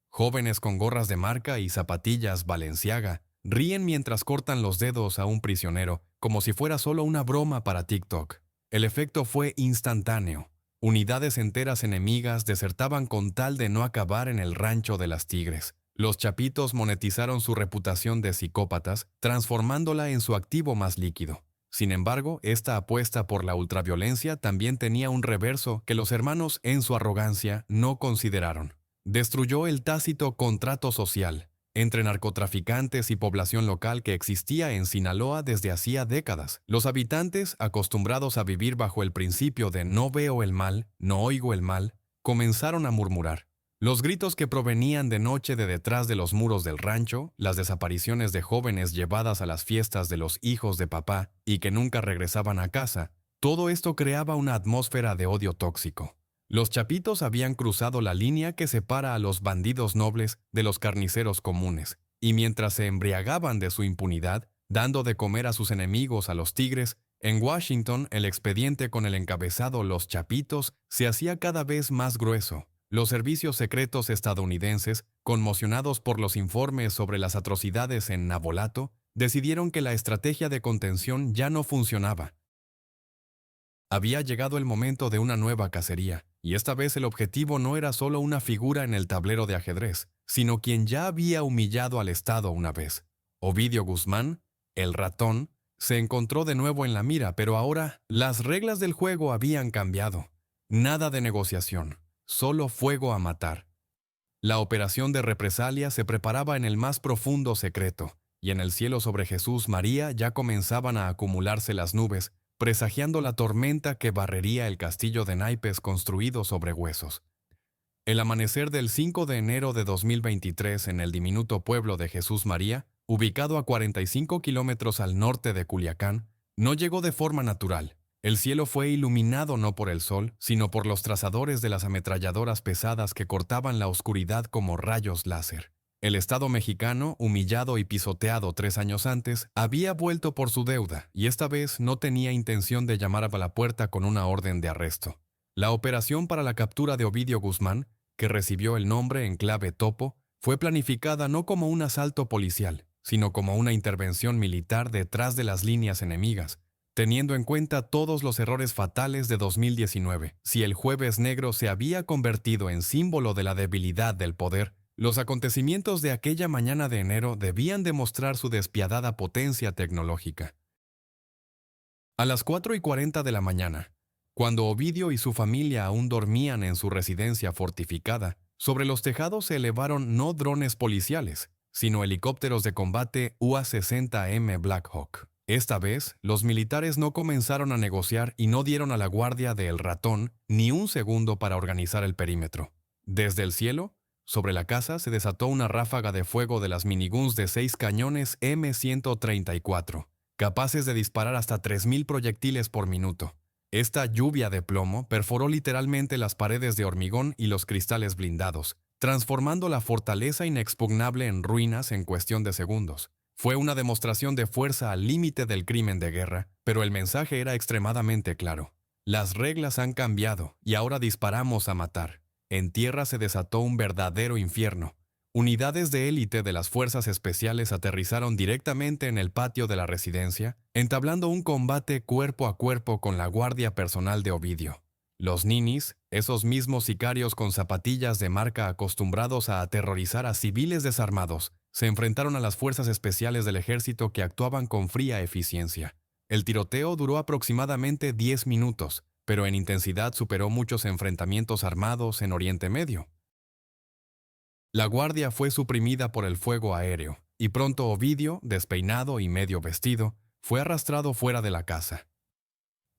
Jóvenes con gorras de marca y zapatillas Balenciaga ríen mientras cortan los dedos a un prisionero, como si fuera solo una broma para TikTok. El efecto fue instantáneo. Unidades enteras enemigas desertaban con tal de no acabar en el rancho de las tigres. Los chapitos monetizaron su reputación de psicópatas, transformándola en su activo más líquido. Sin embargo, esta apuesta por la ultraviolencia también tenía un reverso que los hermanos, en su arrogancia, no consideraron. Destruyó el tácito contrato social entre narcotraficantes y población local que existía en Sinaloa desde hacía décadas. Los habitantes, acostumbrados a vivir bajo el principio de "no veo el mal, no oigo el mal", comenzaron a murmurar. Los gritos que provenían de noche de detrás de los muros del rancho, las desapariciones de jóvenes llevadas a las fiestas de los hijos de papá y que nunca regresaban a casa, todo esto creaba una atmósfera de odio tóxico. Los chapitos habían cruzado la línea que separa a los bandidos nobles de los carniceros comunes, y mientras se embriagaban de su impunidad, dando de comer a sus enemigos a los tigres, en Washington el expediente con el encabezado "Los Chapitos" se hacía cada vez más grueso. Los servicios secretos estadounidenses, conmocionados por los informes sobre las atrocidades en Navolato, decidieron que la estrategia de contención ya no funcionaba. Había llegado el momento de una nueva cacería, y esta vez el objetivo no era solo una figura en el tablero de ajedrez, sino quien ya había humillado al Estado una vez. Ovidio Guzmán, el ratón, se encontró de nuevo en la mira, pero ahora las reglas del juego habían cambiado. Nada de negociación, solo fuego a matar. La operación de represalia se preparaba en el más profundo secreto, y en el cielo sobre Jesús María ya comenzaban a acumularse las nubes, presagiando la tormenta que barrería el castillo de naipes construido sobre huesos. El amanecer del 5 de enero de 2023 en el diminuto pueblo de Jesús María, ubicado a 45 kilómetros al norte de Culiacán, no llegó de forma natural. El cielo fue iluminado no por el sol, sino por los trazadores de las ametralladoras pesadas que cortaban la oscuridad como rayos láser. El Estado mexicano, humillado y pisoteado 3 años antes, había vuelto por su deuda y esta vez no tenía intención de llamar a la puerta con una orden de arresto. La operación para la captura de Ovidio Guzmán, que recibió el nombre en clave Topo, fue planificada no como un asalto policial, sino como una intervención militar detrás de las líneas enemigas, teniendo en cuenta todos los errores fatales de 2019. Si el Jueves Negro se había convertido en símbolo de la debilidad del poder, los acontecimientos de aquella mañana de enero debían demostrar su despiadada potencia tecnológica. A las 4:40 de la mañana, cuando Ovidio y su familia aún dormían en su residencia fortificada, sobre los tejados se elevaron no drones policiales, sino helicópteros de combate UA-60M Black Hawk. Esta vez, los militares no comenzaron a negociar y no dieron a la guardia de El Ratón ni un segundo para organizar el perímetro. Desde el cielo, sobre la casa se desató una ráfaga de fuego de las miniguns de 6 cañones M134, capaces de disparar hasta 3.000 proyectiles por minuto. Esta lluvia de plomo perforó literalmente las paredes de hormigón y los cristales blindados, transformando la fortaleza inexpugnable en ruinas en cuestión de segundos. Fue una demostración de fuerza al límite del crimen de guerra, pero el mensaje era extremadamente claro. Las reglas han cambiado y ahora disparamos a matar. En tierra se desató un verdadero infierno, Unidades de élite de las fuerzas especiales aterrizaron directamente en el patio de la residencia, entablando un combate cuerpo a cuerpo con la guardia personal de Ovidio. Los ninis, esos mismos sicarios con zapatillas de marca acostumbrados a aterrorizar a civiles desarmados, se enfrentaron a las fuerzas especiales del ejército que actuaban con fría eficiencia. El tiroteo duró aproximadamente 10 minutos, pero en intensidad superó muchos enfrentamientos armados en Oriente Medio. La guardia fue suprimida por el fuego aéreo, y pronto Ovidio, despeinado y medio vestido, fue arrastrado fuera de la casa.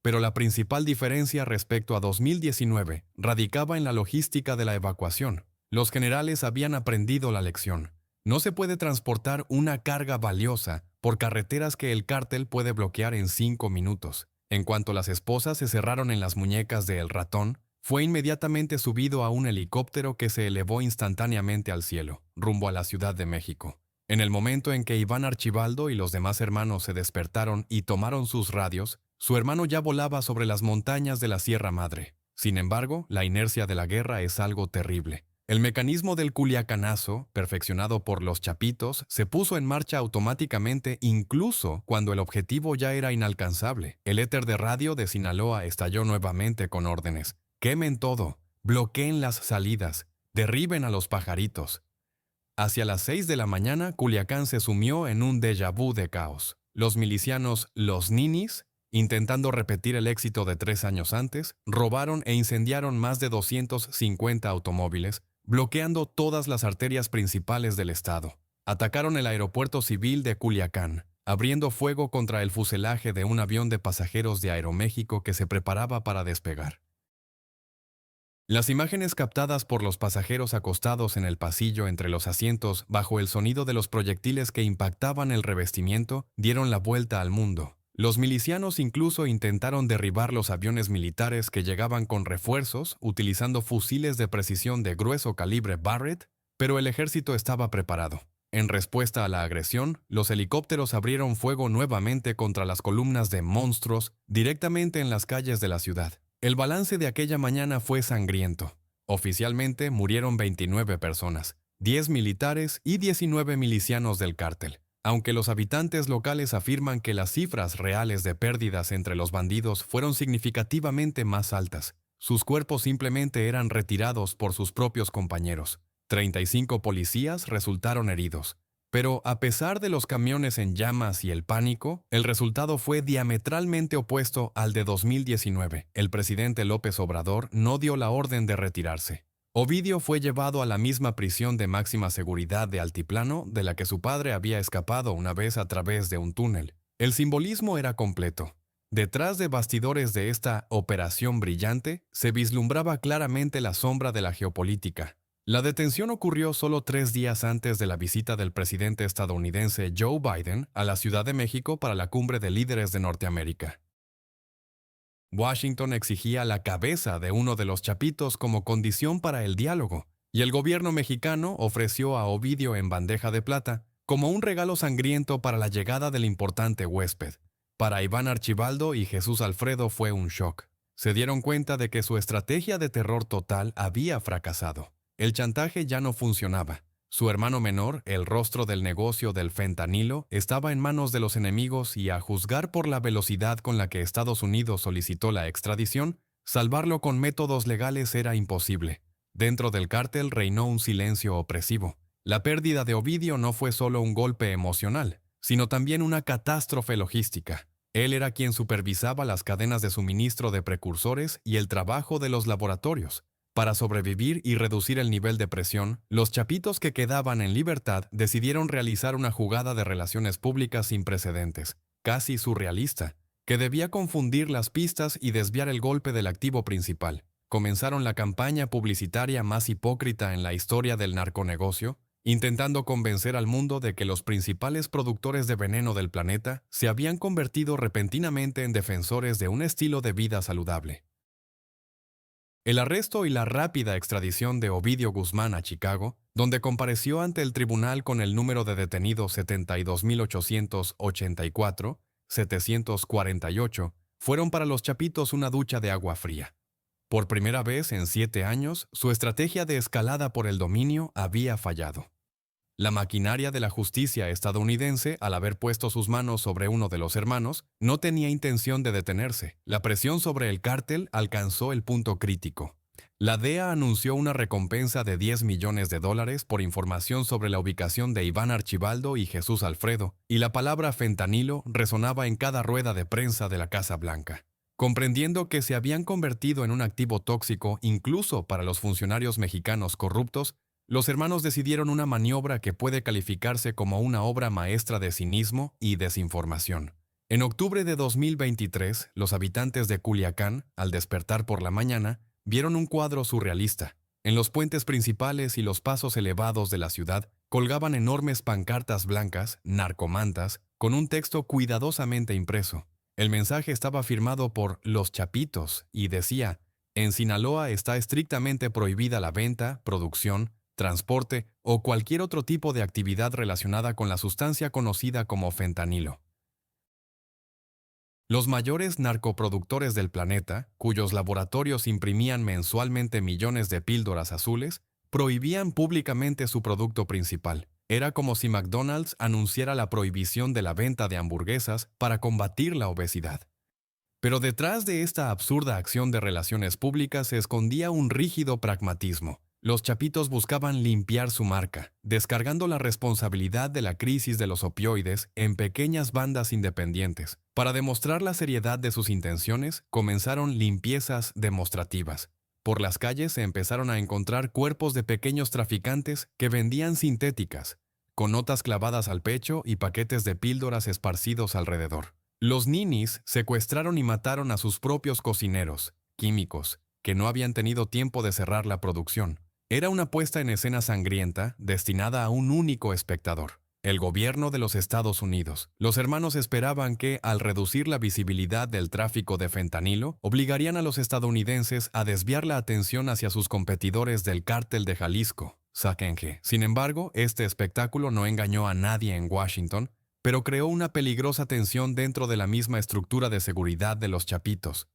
Pero la principal diferencia respecto a 2019 radicaba en la logística de la evacuación. Los generales habían aprendido la lección. No se puede transportar una carga valiosa por carreteras que el cártel puede bloquear en 5 minutos. En cuanto las esposas se cerraron en las muñecas de El Ratón, fue inmediatamente subido a un helicóptero que se elevó instantáneamente al cielo, rumbo a la Ciudad de México. En el momento en que Iván Archibaldo y los demás hermanos se despertaron y tomaron sus radios, su hermano ya volaba sobre las montañas de la Sierra Madre. Sin embargo, la inercia de la guerra es algo terrible. El mecanismo del culiacanazo, perfeccionado por los chapitos, se puso en marcha automáticamente incluso cuando el objetivo ya era inalcanzable. El éter de radio de Sinaloa estalló nuevamente con órdenes. Quemen todo, bloqueen las salidas, derriben a los pajaritos. Hacia las 6 de la mañana, Culiacán se sumió en un déjà vu de caos. Los milicianos, los ninis, intentando repetir el éxito de 3 años antes, robaron e incendiaron más de 250 automóviles, bloqueando todas las arterias principales del estado. Atacaron el aeropuerto civil de Culiacán, abriendo fuego contra el fuselaje de un avión de pasajeros de Aeroméxico que se preparaba para despegar. Las imágenes captadas por los pasajeros acostados en el pasillo entre los asientos bajo el sonido de los proyectiles que impactaban el revestimiento dieron la vuelta al mundo. Los milicianos incluso intentaron derribar los aviones militares que llegaban con refuerzos utilizando fusiles de precisión de grueso calibre Barrett, pero el ejército estaba preparado. En respuesta a la agresión, los helicópteros abrieron fuego nuevamente contra las columnas de monstruos directamente en las calles de la ciudad. El balance de aquella mañana fue sangriento. Oficialmente murieron 29 personas, 10 militares y 19 milicianos del cártel. Aunque los habitantes locales afirman que las cifras reales de pérdidas entre los bandidos fueron significativamente más altas, sus cuerpos simplemente eran retirados por sus propios compañeros. 35 policías resultaron heridos. Pero a pesar de los camiones en llamas y el pánico, el resultado fue diametralmente opuesto al de 2019. El presidente López Obrador no dio la orden de retirarse. Ovidio fue llevado a la misma prisión de máxima seguridad de Altiplano de la que su padre había escapado una vez a través de un túnel. El simbolismo era completo. Detrás de bastidores de esta operación brillante, se vislumbraba claramente la sombra de la geopolítica. La detención ocurrió solo 3 días antes de la visita del presidente estadounidense Joe Biden a la Ciudad de México para la cumbre de líderes de Norteamérica. Washington exigía la cabeza de uno de los chapitos como condición para el diálogo, y el gobierno mexicano ofreció a Ovidio en bandeja de plata como un regalo sangriento para la llegada del importante huésped. Para Iván Archibaldo y Jesús Alfredo fue un shock. Se dieron cuenta de que su estrategia de terror total había fracasado. El chantaje ya no funcionaba. Su hermano menor, el rostro del negocio del fentanilo, estaba en manos de los enemigos y, a juzgar por la velocidad con la que Estados Unidos solicitó la extradición, salvarlo con métodos legales era imposible. Dentro del cártel reinó un silencio opresivo. La pérdida de Ovidio no fue solo un golpe emocional, sino también una catástrofe logística. Él era quien supervisaba las cadenas de suministro de precursores y el trabajo de los laboratorios. Para sobrevivir y reducir el nivel de presión, los chapitos que quedaban en libertad decidieron realizar una jugada de relaciones públicas sin precedentes, casi surrealista, que debía confundir las pistas y desviar el golpe del activo principal. Comenzaron la campaña publicitaria más hipócrita en la historia del narconegocio, intentando convencer al mundo de que los principales productores de veneno del planeta se habían convertido repentinamente en defensores de un estilo de vida saludable. El arresto y la rápida extradición de Ovidio Guzmán a Chicago, donde compareció ante el tribunal con el número de detenidos 72.884, 748, fueron para los chapitos una ducha de agua fría. Por primera vez en 7 años, su estrategia de escalada por el dominio había fallado. La maquinaria de la justicia estadounidense, al haber puesto sus manos sobre uno de los hermanos, no tenía intención de detenerse. La presión sobre el cártel alcanzó el punto crítico. La DEA anunció una recompensa de $10 millones por información sobre la ubicación de Iván Archibaldo y Jesús Alfredo, y la palabra fentanilo resonaba en cada rueda de prensa de la Casa Blanca. Comprendiendo que se habían convertido en un activo tóxico incluso para los funcionarios mexicanos corruptos, los hermanos decidieron una maniobra que puede calificarse como una obra maestra de cinismo y desinformación. En octubre de 2023, los habitantes de Culiacán, al despertar por la mañana, vieron un cuadro surrealista. En los puentes principales y los pasos elevados de la ciudad colgaban enormes pancartas blancas, narcomantas, con un texto cuidadosamente impreso. El mensaje estaba firmado por Los Chapitos y decía: en Sinaloa está estrictamente prohibida la venta, producción, transporte o cualquier otro tipo de actividad relacionada con la sustancia conocida como fentanilo. Los mayores narcoproductores del planeta, cuyos laboratorios imprimían mensualmente millones de píldoras azules, prohibían públicamente su producto principal. Era como si McDonald's anunciara la prohibición de la venta de hamburguesas para combatir la obesidad. Pero detrás de esta absurda acción de relaciones públicas se escondía un rígido pragmatismo. Los Chapitos buscaban limpiar su marca, descargando la responsabilidad de la crisis de los opioides en pequeñas bandas independientes. Para demostrar la seriedad de sus intenciones, comenzaron limpiezas demostrativas. Por las calles se empezaron a encontrar cuerpos de pequeños traficantes que vendían sintéticas, con notas clavadas al pecho y paquetes de píldoras esparcidos alrededor. Los ninis secuestraron y mataron a sus propios cocineros, químicos, que no habían tenido tiempo de cerrar la producción. Era una puesta en escena sangrienta destinada a un único espectador: el gobierno de los Estados Unidos. Los hermanos esperaban que, al reducir la visibilidad del tráfico de fentanilo, obligarían a los estadounidenses a desviar la atención hacia sus competidores del cártel de Jalisco, Sackenje. Sin embargo, este espectáculo no engañó a nadie en Washington, pero creó una peligrosa tensión dentro de la misma estructura de seguridad de los Chapitos.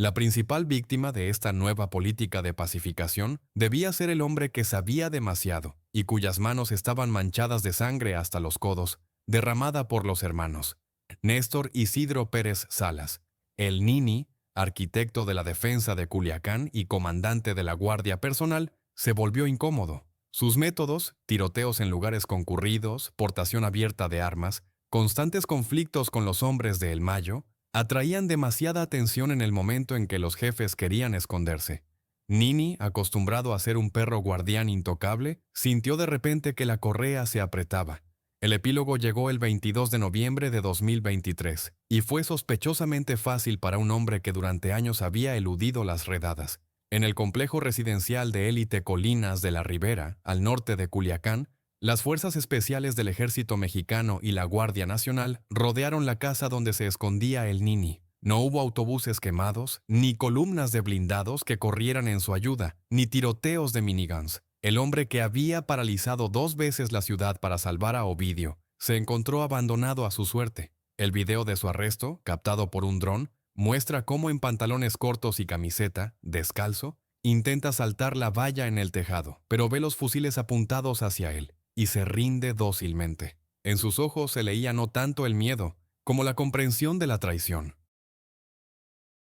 La principal víctima de esta nueva política de pacificación debía ser el hombre que sabía demasiado y cuyas manos estaban manchadas de sangre hasta los codos, derramada por los hermanos: Néstor Isidro Pérez Salas, el Nini, arquitecto de la defensa de Culiacán y comandante de la Guardia Personal, se volvió incómodo. Sus métodos, tiroteos en lugares concurridos, portación abierta de armas, constantes conflictos con los hombres de El Mayo, atraían demasiada atención en el momento en que los jefes querían esconderse. Nini, acostumbrado a ser un perro guardián intocable, sintió de repente que la correa se apretaba. El epílogo llegó el 22 de noviembre de 2023 y fue sospechosamente fácil para un hombre que durante años había eludido las redadas. En el complejo residencial de élite Colinas de la Ribera, al norte de Culiacán, las fuerzas especiales del Ejército Mexicano y la Guardia Nacional rodearon la casa donde se escondía el Nini. No hubo autobuses quemados, ni columnas de blindados que corrieran en su ayuda, ni tiroteos de miniguns. El hombre que había paralizado 2 veces la ciudad para salvar a Ovidio se encontró abandonado a su suerte. El video de su arresto, captado por un dron, muestra cómo en pantalones cortos y camiseta, descalzo, intenta saltar la valla en el tejado, pero ve los fusiles apuntados hacia él y se rinde dócilmente. En sus ojos se leía no tanto el miedo, como la comprensión de la traición.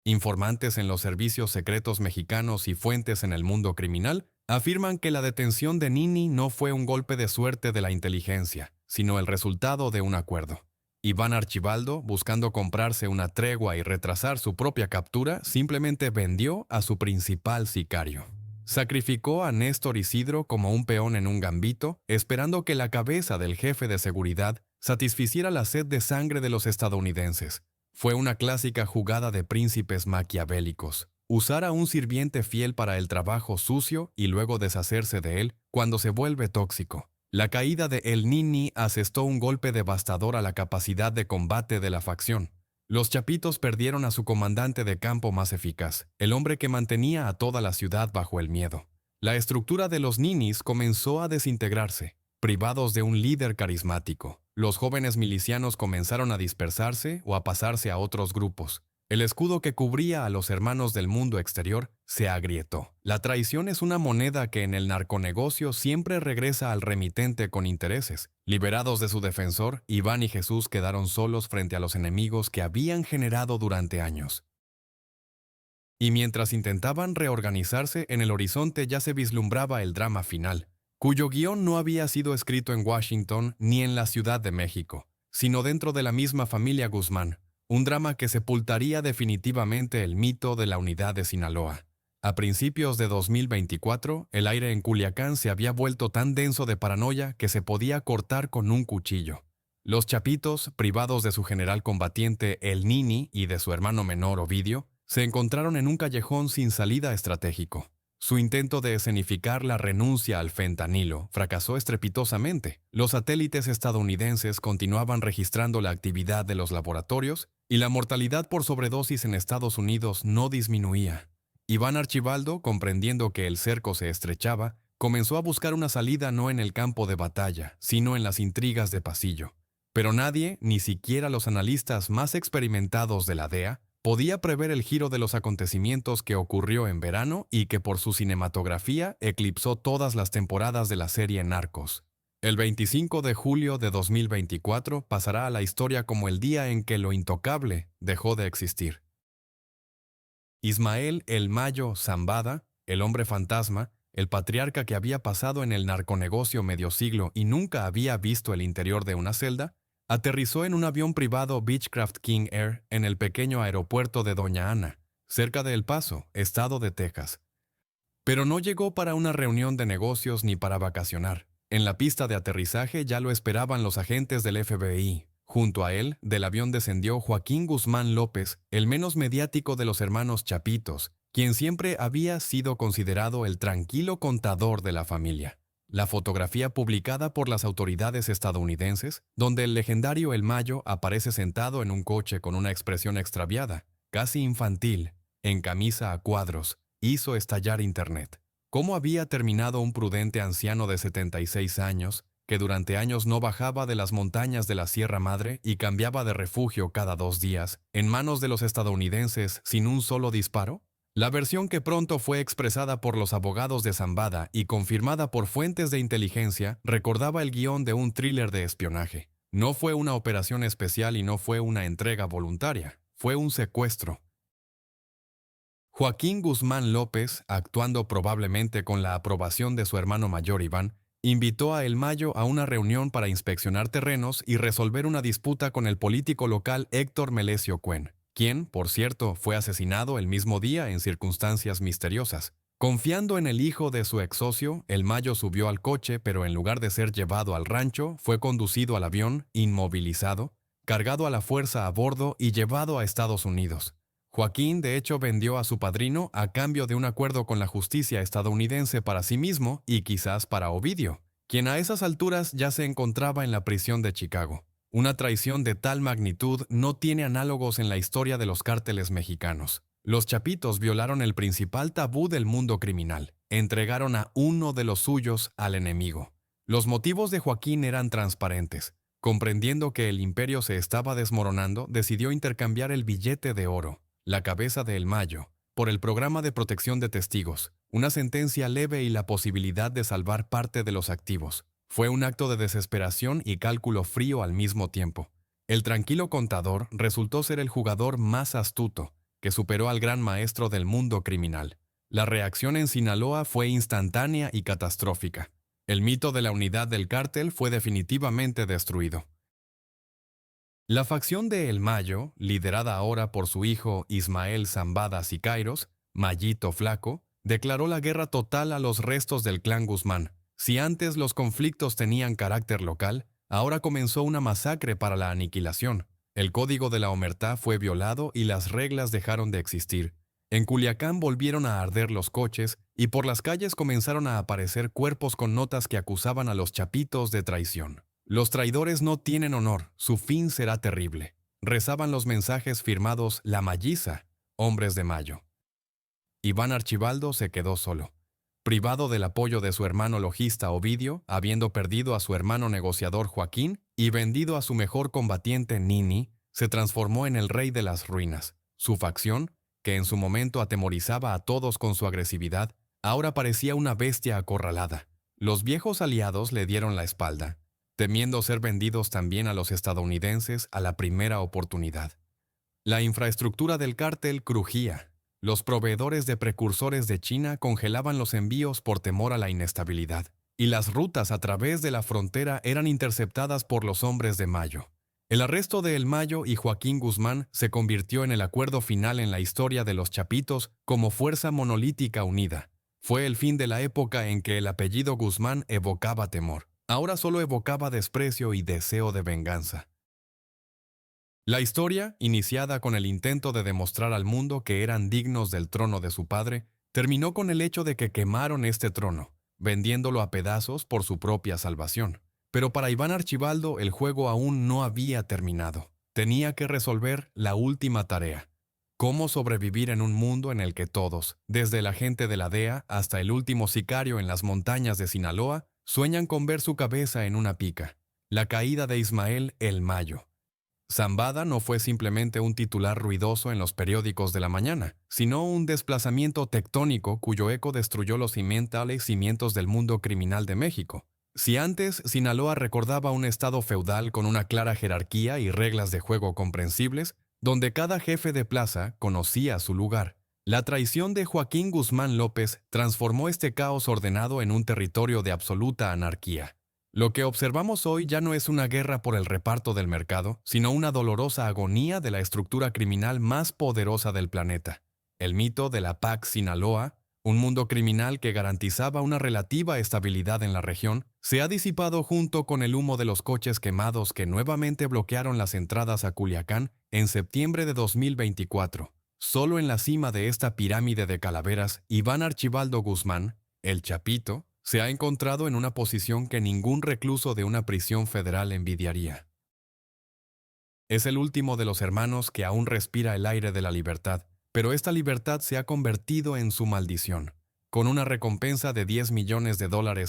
Informantes en los servicios secretos mexicanos y fuentes en el mundo criminal afirman que la detención de Nini no fue un golpe de suerte de la inteligencia, sino el resultado de un acuerdo. Iván Archibaldo, buscando comprarse una tregua y retrasar su propia captura, simplemente vendió a su principal sicario. Sacrificó a Néstor Isidro como un peón en un gambito, esperando que la cabeza del jefe de seguridad satisficiera la sed de sangre de los estadounidenses. Fue una clásica jugada de príncipes maquiavélicos: usar a un sirviente fiel para el trabajo sucio y luego deshacerse de él cuando se vuelve tóxico. La caída de El Nini asestó un golpe devastador a la capacidad de combate de la facción. Los Chapitos perdieron a su comandante de campo más eficaz, el hombre que mantenía a toda la ciudad bajo el miedo. La estructura de los Ninis comenzó a desintegrarse. Privados de un líder carismático, los jóvenes milicianos comenzaron a dispersarse o a pasarse a otros grupos. El escudo que cubría a los hermanos del mundo exterior se agrietó. La traición es una moneda que en el narconegocio siempre regresa al remitente con intereses. Liberados de su defensor, Iván y Jesús quedaron solos frente a los enemigos que habían generado durante años. Y mientras intentaban reorganizarse, en el horizonte ya se vislumbraba el drama final, cuyo guión no había sido escrito en Washington ni en la Ciudad de México, sino dentro de la misma familia Guzmán, un drama que sepultaría definitivamente el mito de la unidad de Sinaloa. A principios de 2024, el aire en Culiacán se había vuelto tan denso de paranoia que se podía cortar con un cuchillo. Los Chapitos, privados de su general combatiente El Nini y de su hermano menor Ovidio, se encontraron en un callejón sin salida estratégico. Su intento de escenificar la renuncia al fentanilo fracasó estrepitosamente. Los satélites estadounidenses continuaban registrando la actividad de los laboratorios y la mortalidad por sobredosis en Estados Unidos no disminuía. Iván Archibaldo, comprendiendo que el cerco se estrechaba, comenzó a buscar una salida no en el campo de batalla, sino en las intrigas de pasillo. Pero nadie, ni siquiera los analistas más experimentados de la DEA, podía prever el giro de los acontecimientos que ocurrió en verano y que por su cinematografía eclipsó todas las temporadas de la serie Narcos. El 25 de julio de 2024 pasará a la historia como el día en que lo intocable dejó de existir. Ismael El Mayo Zambada, el hombre fantasma, el patriarca que había pasado en el narconegocio medio siglo y nunca había visto el interior de una celda, aterrizó en un avión privado Beechcraft King Air en el pequeño aeropuerto de Doña Ana, cerca de El Paso, estado de Texas. Pero no llegó para una reunión de negocios ni para vacacionar. En la pista de aterrizaje ya lo esperaban los agentes del FBI. Junto a él, del avión descendió Joaquín Guzmán López, el menos mediático de los hermanos Chapitos, quien siempre había sido considerado el tranquilo contador de la familia. La fotografía publicada por las autoridades estadounidenses, donde el legendario El Mayo aparece sentado en un coche con una expresión extraviada, casi infantil, en camisa a cuadros, hizo estallar Internet. ¿Cómo había terminado un prudente anciano de 76 años, que durante años no bajaba de las montañas de la Sierra Madre y cambiaba de refugio cada 2 días, en manos de los estadounidenses sin un solo disparo? La versión que pronto fue expresada por los abogados de Zambada y confirmada por fuentes de inteligencia recordaba el guión de un thriller de espionaje. No fue una operación especial y no fue una entrega voluntaria, fue un secuestro. Joaquín Guzmán López, actuando probablemente con la aprobación de su hermano mayor Iván, invitó a El Mayo a una reunión para inspeccionar terrenos y resolver una disputa con el político local Héctor Melesio Cuen, quien, por cierto, fue asesinado el mismo día en circunstancias misteriosas. Confiando en el hijo de su ex socio, El Mayo subió al coche, pero en lugar de ser llevado al rancho, fue conducido al avión, inmovilizado, cargado a la fuerza a bordo y llevado a Estados Unidos. Joaquín, de hecho, vendió a su padrino a cambio de un acuerdo con la justicia estadounidense para sí mismo y quizás para Ovidio, quien a esas alturas ya se encontraba en la prisión de Chicago. Una traición de tal magnitud no tiene análogos en la historia de los cárteles mexicanos. Los Chapitos violaron el principal tabú del mundo criminal. Entregaron a uno de los suyos al enemigo. Los motivos de Joaquín eran transparentes. Comprendiendo que el imperio se estaba desmoronando, decidió intercambiar el billete de oro, la cabeza de El Mayo, por el programa de protección de testigos, una sentencia leve y la posibilidad de salvar parte de los activos. Fue un acto de desesperación y cálculo frío al mismo tiempo. El tranquilo contador resultó ser el jugador más astuto, que superó al gran maestro del mundo criminal. La reacción en Sinaloa fue instantánea y catastrófica. El mito de la unidad del cártel fue definitivamente destruido. La facción de El Mayo, liderada ahora por su hijo Ismael Zambada Siqueiros, Mayito Flaco, declaró la guerra total a los restos del clan Guzmán. Si antes los conflictos tenían carácter local, ahora comenzó una masacre para la aniquilación. El código de la omertá fue violado y las reglas dejaron de existir. En Culiacán volvieron a arder los coches y por las calles comenzaron a aparecer cuerpos con notas que acusaban a los Chapitos de traición. Los traidores no tienen honor, su fin será terrible. Rezaban los mensajes firmados La Malliza, hombres de Mayo. Iván Archibaldo se quedó solo. Privado del apoyo de su hermano logista Ovidio, habiendo perdido a su hermano negociador Joaquín y vendido a su mejor combatiente Nini, se transformó en el rey de las ruinas. Su facción, que en su momento atemorizaba a todos con su agresividad, ahora parecía una bestia acorralada. Los viejos aliados le dieron la espalda, temiendo ser vendidos también a los estadounidenses a la primera oportunidad. La infraestructura del cártel crujía. Los proveedores de precursores de China congelaban los envíos por temor a la inestabilidad, y las rutas a través de la frontera eran interceptadas por los hombres de Mayo. El arresto de El Mayo y Joaquín Guzmán se convirtió en el acuerdo final en la historia de los Chapitos como fuerza monolítica unida. Fue el fin de la época en que el apellido Guzmán evocaba temor. Ahora solo evocaba desprecio y deseo de venganza. La historia, iniciada con el intento de demostrar al mundo que eran dignos del trono de su padre, terminó con el hecho de que quemaron este trono, vendiéndolo a pedazos por su propia salvación. Pero para Iván Archibaldo el juego aún no había terminado. Tenía que resolver la última tarea: cómo sobrevivir en un mundo en el que todos, desde el agente de la DEA hasta el último sicario en las montañas de Sinaloa, sueñan con ver su cabeza en una pica. La caída de Ismael El Mayo. Zambada no fue simplemente un titular ruidoso en los periódicos de la mañana, sino un desplazamiento tectónico cuyo eco destruyó los cimentales cimientos del mundo criminal de México. Si antes Sinaloa recordaba un estado feudal con una clara jerarquía y reglas de juego comprensibles, donde cada jefe de plaza conocía su lugar, la traición de Joaquín Guzmán López transformó este caos ordenado en un territorio de absoluta anarquía. Lo que observamos hoy ya no es una guerra por el reparto del mercado, sino una dolorosa agonía de la estructura criminal más poderosa del planeta. El mito de la Pax Sinaloa, un mundo criminal que garantizaba una relativa estabilidad en la región, se ha disipado junto con el humo de los coches quemados que nuevamente bloquearon las entradas a Culiacán en septiembre de 2024. Solo en la cima de esta pirámide de calaveras, Iván Archibaldo Guzmán, el Chapito, se ha encontrado en una posición que ningún recluso de una prisión federal envidiaría. Es el último de los hermanos que aún respira el aire de la libertad, pero esta libertad se ha convertido en su maldición. Con una recompensa de $10 millones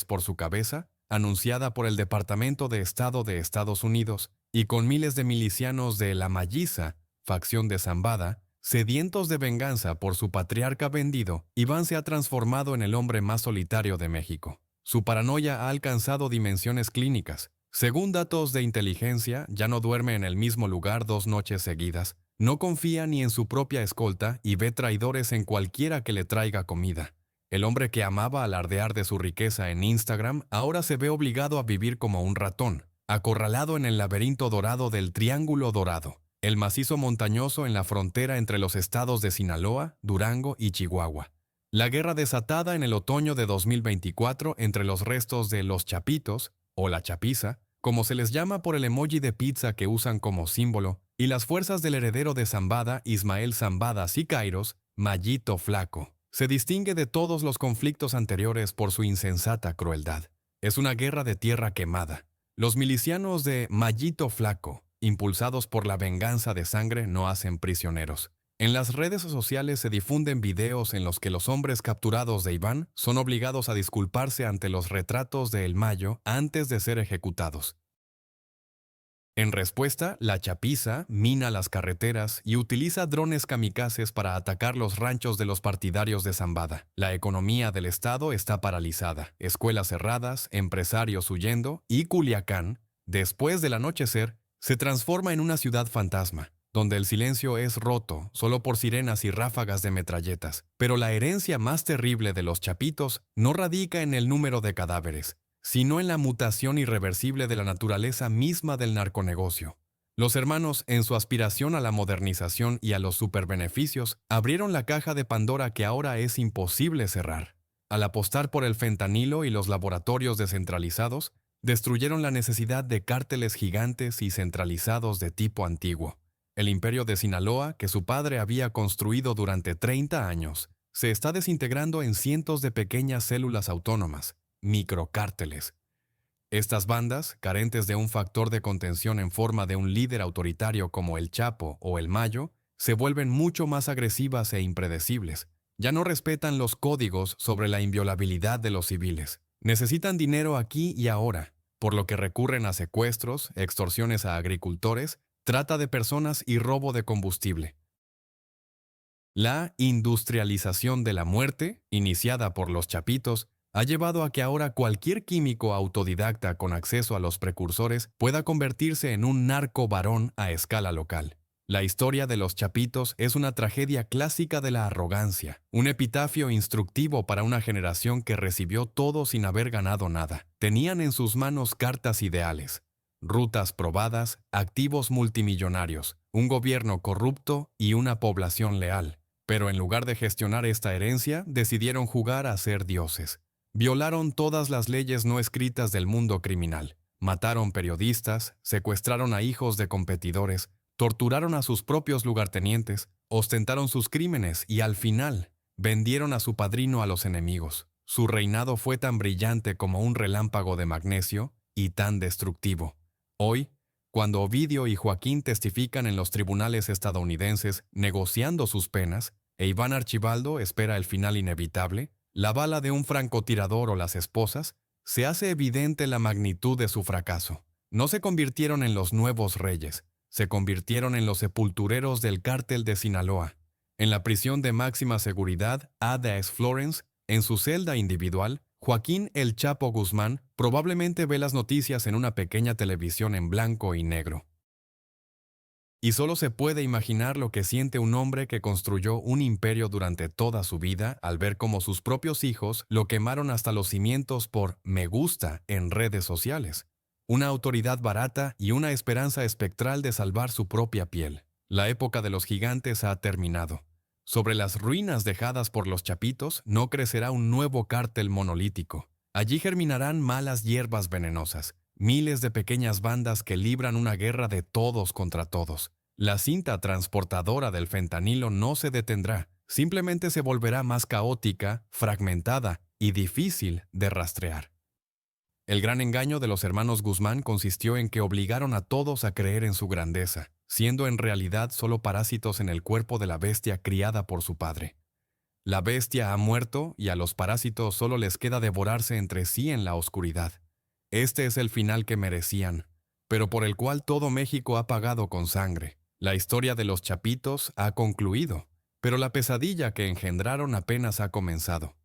por su cabeza, anunciada por el Departamento de Estado de Estados Unidos, y con miles de milicianos de La Malliza, facción de Zambada, sedientos de venganza por su patriarca vendido, Iván se ha transformado en el hombre más solitario de México. Su paranoia ha alcanzado dimensiones clínicas. Según datos de inteligencia, ya no duerme en el mismo lugar 2 noches seguidas, no confía ni en su propia escolta y ve traidores en cualquiera que le traiga comida. El hombre que amaba alardear de su riqueza en Instagram ahora se ve obligado a vivir como un ratón, acorralado en el laberinto dorado del Triángulo Dorado, el macizo montañoso en la frontera entre los estados de Sinaloa, Durango y Chihuahua. La guerra desatada en el otoño de 2024 entre los restos de los Chapitos, o la Chapiza, como se les llama por el emoji de pizza que usan como símbolo, y las fuerzas del heredero de Zambada, Ismael Zambada Siqueiros, Mayito Flaco, se distingue de todos los conflictos anteriores por su insensata crueldad. Es una guerra de tierra quemada. Los milicianos de Mayito Flaco, impulsados por la venganza de sangre, no hacen prisioneros. En las redes sociales se difunden videos en los que los hombres capturados de Iván son obligados a disculparse ante los retratos de El Mayo antes de ser ejecutados. En respuesta, la Chapiza mina las carreteras y utiliza drones kamikazes para atacar los ranchos de los partidarios de Zambada. La economía del estado está paralizada, escuelas cerradas, empresarios huyendo y Culiacán, después del anochecer, se transforma en una ciudad fantasma, donde el silencio es roto solo por sirenas y ráfagas de metralletas. Pero la herencia más terrible de los Chapitos no radica en el número de cadáveres, sino en la mutación irreversible de la naturaleza misma del narconegocio. Los hermanos, en su aspiración a la modernización y a los superbeneficios, abrieron la caja de Pandora que ahora es imposible cerrar. Al apostar por el fentanilo y los laboratorios descentralizados, destruyeron la necesidad de cárteles gigantes y centralizados de tipo antiguo. El imperio de Sinaloa, que su padre había construido durante 30 años, se está desintegrando en cientos de pequeñas células autónomas, microcárteles. Estas bandas, carentes de un factor de contención en forma de un líder autoritario como el Chapo o el Mayo, se vuelven mucho más agresivas e impredecibles. Ya no respetan los códigos sobre la inviolabilidad de los civiles. Necesitan dinero aquí y ahora, por lo que recurren a secuestros, extorsiones a agricultores, trata de personas y robo de combustible. La industrialización de la muerte, iniciada por los chapitos, ha llevado a que ahora cualquier químico autodidacta con acceso a los precursores pueda convertirse en un narco varón a escala local. La historia de los chapitos es una tragedia clásica de la arrogancia, un epitafio instructivo para una generación que recibió todo sin haber ganado nada. Tenían en sus manos cartas ideales, rutas probadas, activos multimillonarios, un gobierno corrupto y una población leal. Pero en lugar de gestionar esta herencia, decidieron jugar a ser dioses. Violaron todas las leyes no escritas del mundo criminal. Mataron periodistas, secuestraron a hijos de competidores, torturaron a sus propios lugartenientes, ostentaron sus crímenes y al final vendieron a su padrino a los enemigos. Su reinado fue tan brillante como un relámpago de magnesio y tan destructivo. Hoy, cuando Ovidio y Joaquín testifican en los tribunales estadounidenses negociando sus penas, e Iván Archibaldo espera el final inevitable, la bala de un francotirador o las esposas, se hace evidente la magnitud de su fracaso. No se convirtieron en los nuevos reyes, se convirtieron en los sepultureros del cártel de Sinaloa. En la prisión de máxima seguridad, Adaes Florence, en su celda individual, Joaquín El Chapo Guzmán probablemente ve las noticias en una pequeña televisión en blanco y negro. Y solo se puede imaginar lo que siente un hombre que construyó un imperio durante toda su vida al ver cómo sus propios hijos lo quemaron hasta los cimientos por me gusta en redes sociales. Una autoridad barata y una esperanza espectral de salvar su propia piel. La época de los gigantes ha terminado. Sobre las ruinas dejadas por los chapitos no crecerá un nuevo cártel monolítico. Allí germinarán malas hierbas venenosas, miles de pequeñas bandas que libran una guerra de todos contra todos. La cinta transportadora del fentanilo no se detendrá, simplemente se volverá más caótica, fragmentada y difícil de rastrear. El gran engaño de los hermanos Guzmán consistió en que obligaron a todos a creer en su grandeza, siendo en realidad solo parásitos en el cuerpo de la bestia criada por su padre. La bestia ha muerto y a los parásitos solo les queda devorarse entre sí en la oscuridad. Este es el final que merecían, pero por el cual todo México ha pagado con sangre. La historia de los chapitos ha concluido, pero la pesadilla que engendraron apenas ha comenzado.